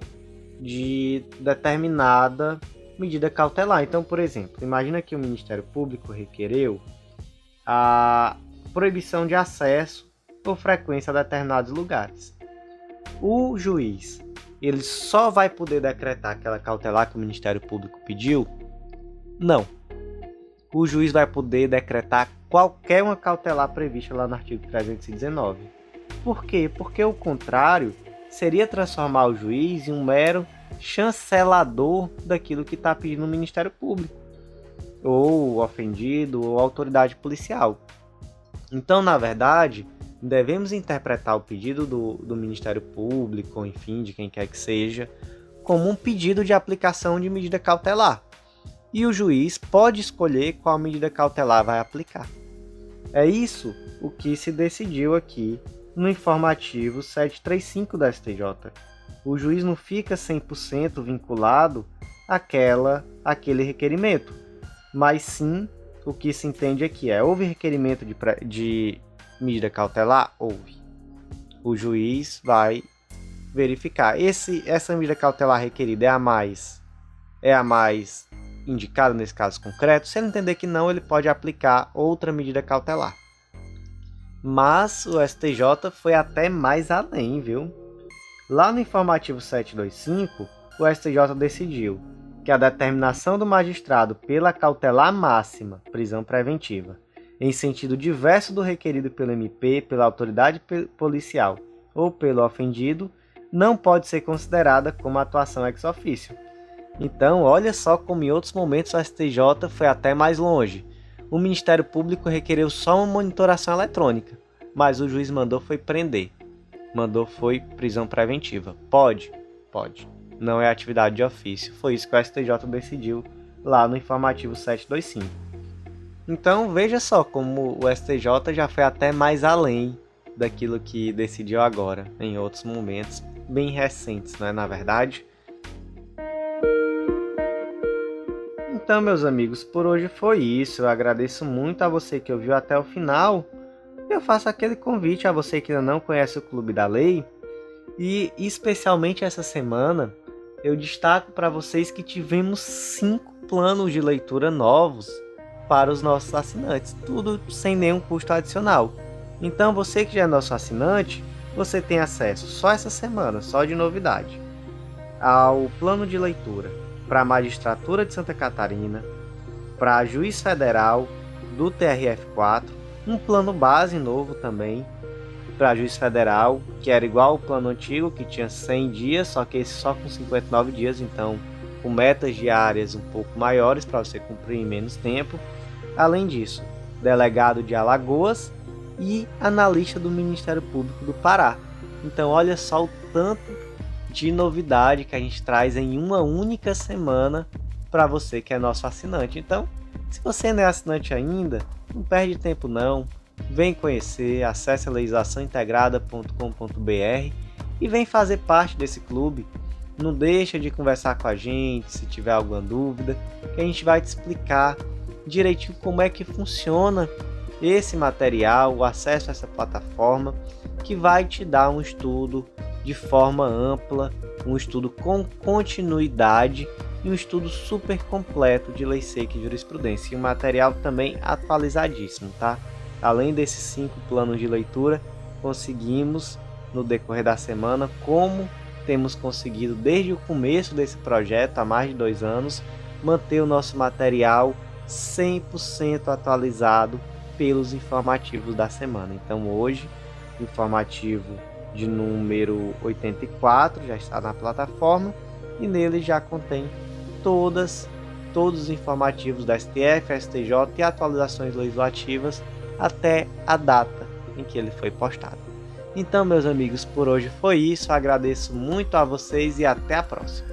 de determinada medida cautelar. Então, por exemplo, imagina que o Ministério Público requereu a proibição de acesso ou frequência a determinados lugares. O juiz, ele só vai poder decretar aquela cautelar que o Ministério Público pediu? Não. O juiz vai poder decretar qualquer uma cautelar prevista lá no artigo 319. Por quê? Porque o contrário seria transformar o juiz em um mero chancelador daquilo que está pedindo o Ministério Público, ou o ofendido, ou a autoridade policial. Então, na verdade, devemos interpretar o pedido do Ministério Público, ou enfim, de quem quer que seja, como um pedido de aplicação de medida cautelar. E o juiz pode escolher qual medida cautelar vai aplicar. É isso o que se decidiu aqui no informativo 735 da STJ. O juiz não fica 100% vinculado àquele requerimento, mas sim o que se entende aqui houve requerimento de medida cautelar? Houve. O juiz vai verificar. Essa medida cautelar requerida é a mais indicada nesse caso concreto. Se ele entender que não, ele pode aplicar outra medida cautelar. Mas o STJ foi até mais além, viu? Lá no informativo 725, o STJ decidiu que a determinação do magistrado pela cautelar máxima, prisão preventiva, em sentido diverso do requerido pelo MP, pela autoridade policial ou pelo ofendido, não pode ser considerada como atuação ex officio. Então, olha só como em outros momentos o STJ foi até mais longe. O Ministério Público requereu só uma monitoração eletrônica, mas o juiz mandou foi prender. Mandou foi prisão preventiva. Pode? Pode. Não é atividade de ofício. Foi isso que o STJ decidiu lá no informativo 725. Então, veja só como o STJ já foi até mais além daquilo que decidiu agora, em outros momentos bem recentes, não é, na verdade? Então, meus amigos, por hoje foi isso. Eu agradeço muito a você que ouviu até o final. Eu faço aquele convite a você que ainda não conhece o Clube da Lei. E, especialmente essa semana, eu destaco para vocês que tivemos 5 planos de leitura novos para os nossos assinantes. Tudo sem nenhum custo adicional. Então, você que já é nosso assinante, você tem acesso só essa semana, só de novidade, ao plano de leitura para a Magistratura de Santa Catarina, para Juiz Federal do TRF4, um plano base novo também para Juiz Federal, que era igual ao plano antigo, que tinha 100 dias, só que esse só com 59 dias, então com metas diárias um pouco maiores para você cumprir em menos tempo. Além disso, delegado de Alagoas e analista do Ministério Público do Pará. Então olha só o tanto de novidade que a gente traz em uma única semana para você que é nosso assinante. Então, se você não é assinante ainda, não perde tempo não, vem conhecer, acesse a legislaçãointegrada.com.br e vem fazer parte desse clube. Não deixa de conversar com a gente se tiver alguma dúvida, que a gente vai te explicar direitinho como é que funciona esse material, o acesso a essa plataforma, que vai te dar um estudo de forma ampla, um estudo com continuidade e um estudo super completo de lei seca e jurisprudência. E um material também atualizadíssimo, tá? Além desses 5 planos de leitura, conseguimos no decorrer da semana, como temos conseguido desde o começo desse projeto, há mais de 2 anos, manter o nosso material 100% atualizado pelos informativos da semana. Então hoje, informativo de número 84 já está na plataforma e nele já contém todos os informativos da STF, STJ e atualizações legislativas até a data em que ele foi postado. Então, meus amigos, por hoje foi isso. Agradeço muito a vocês e até a próxima.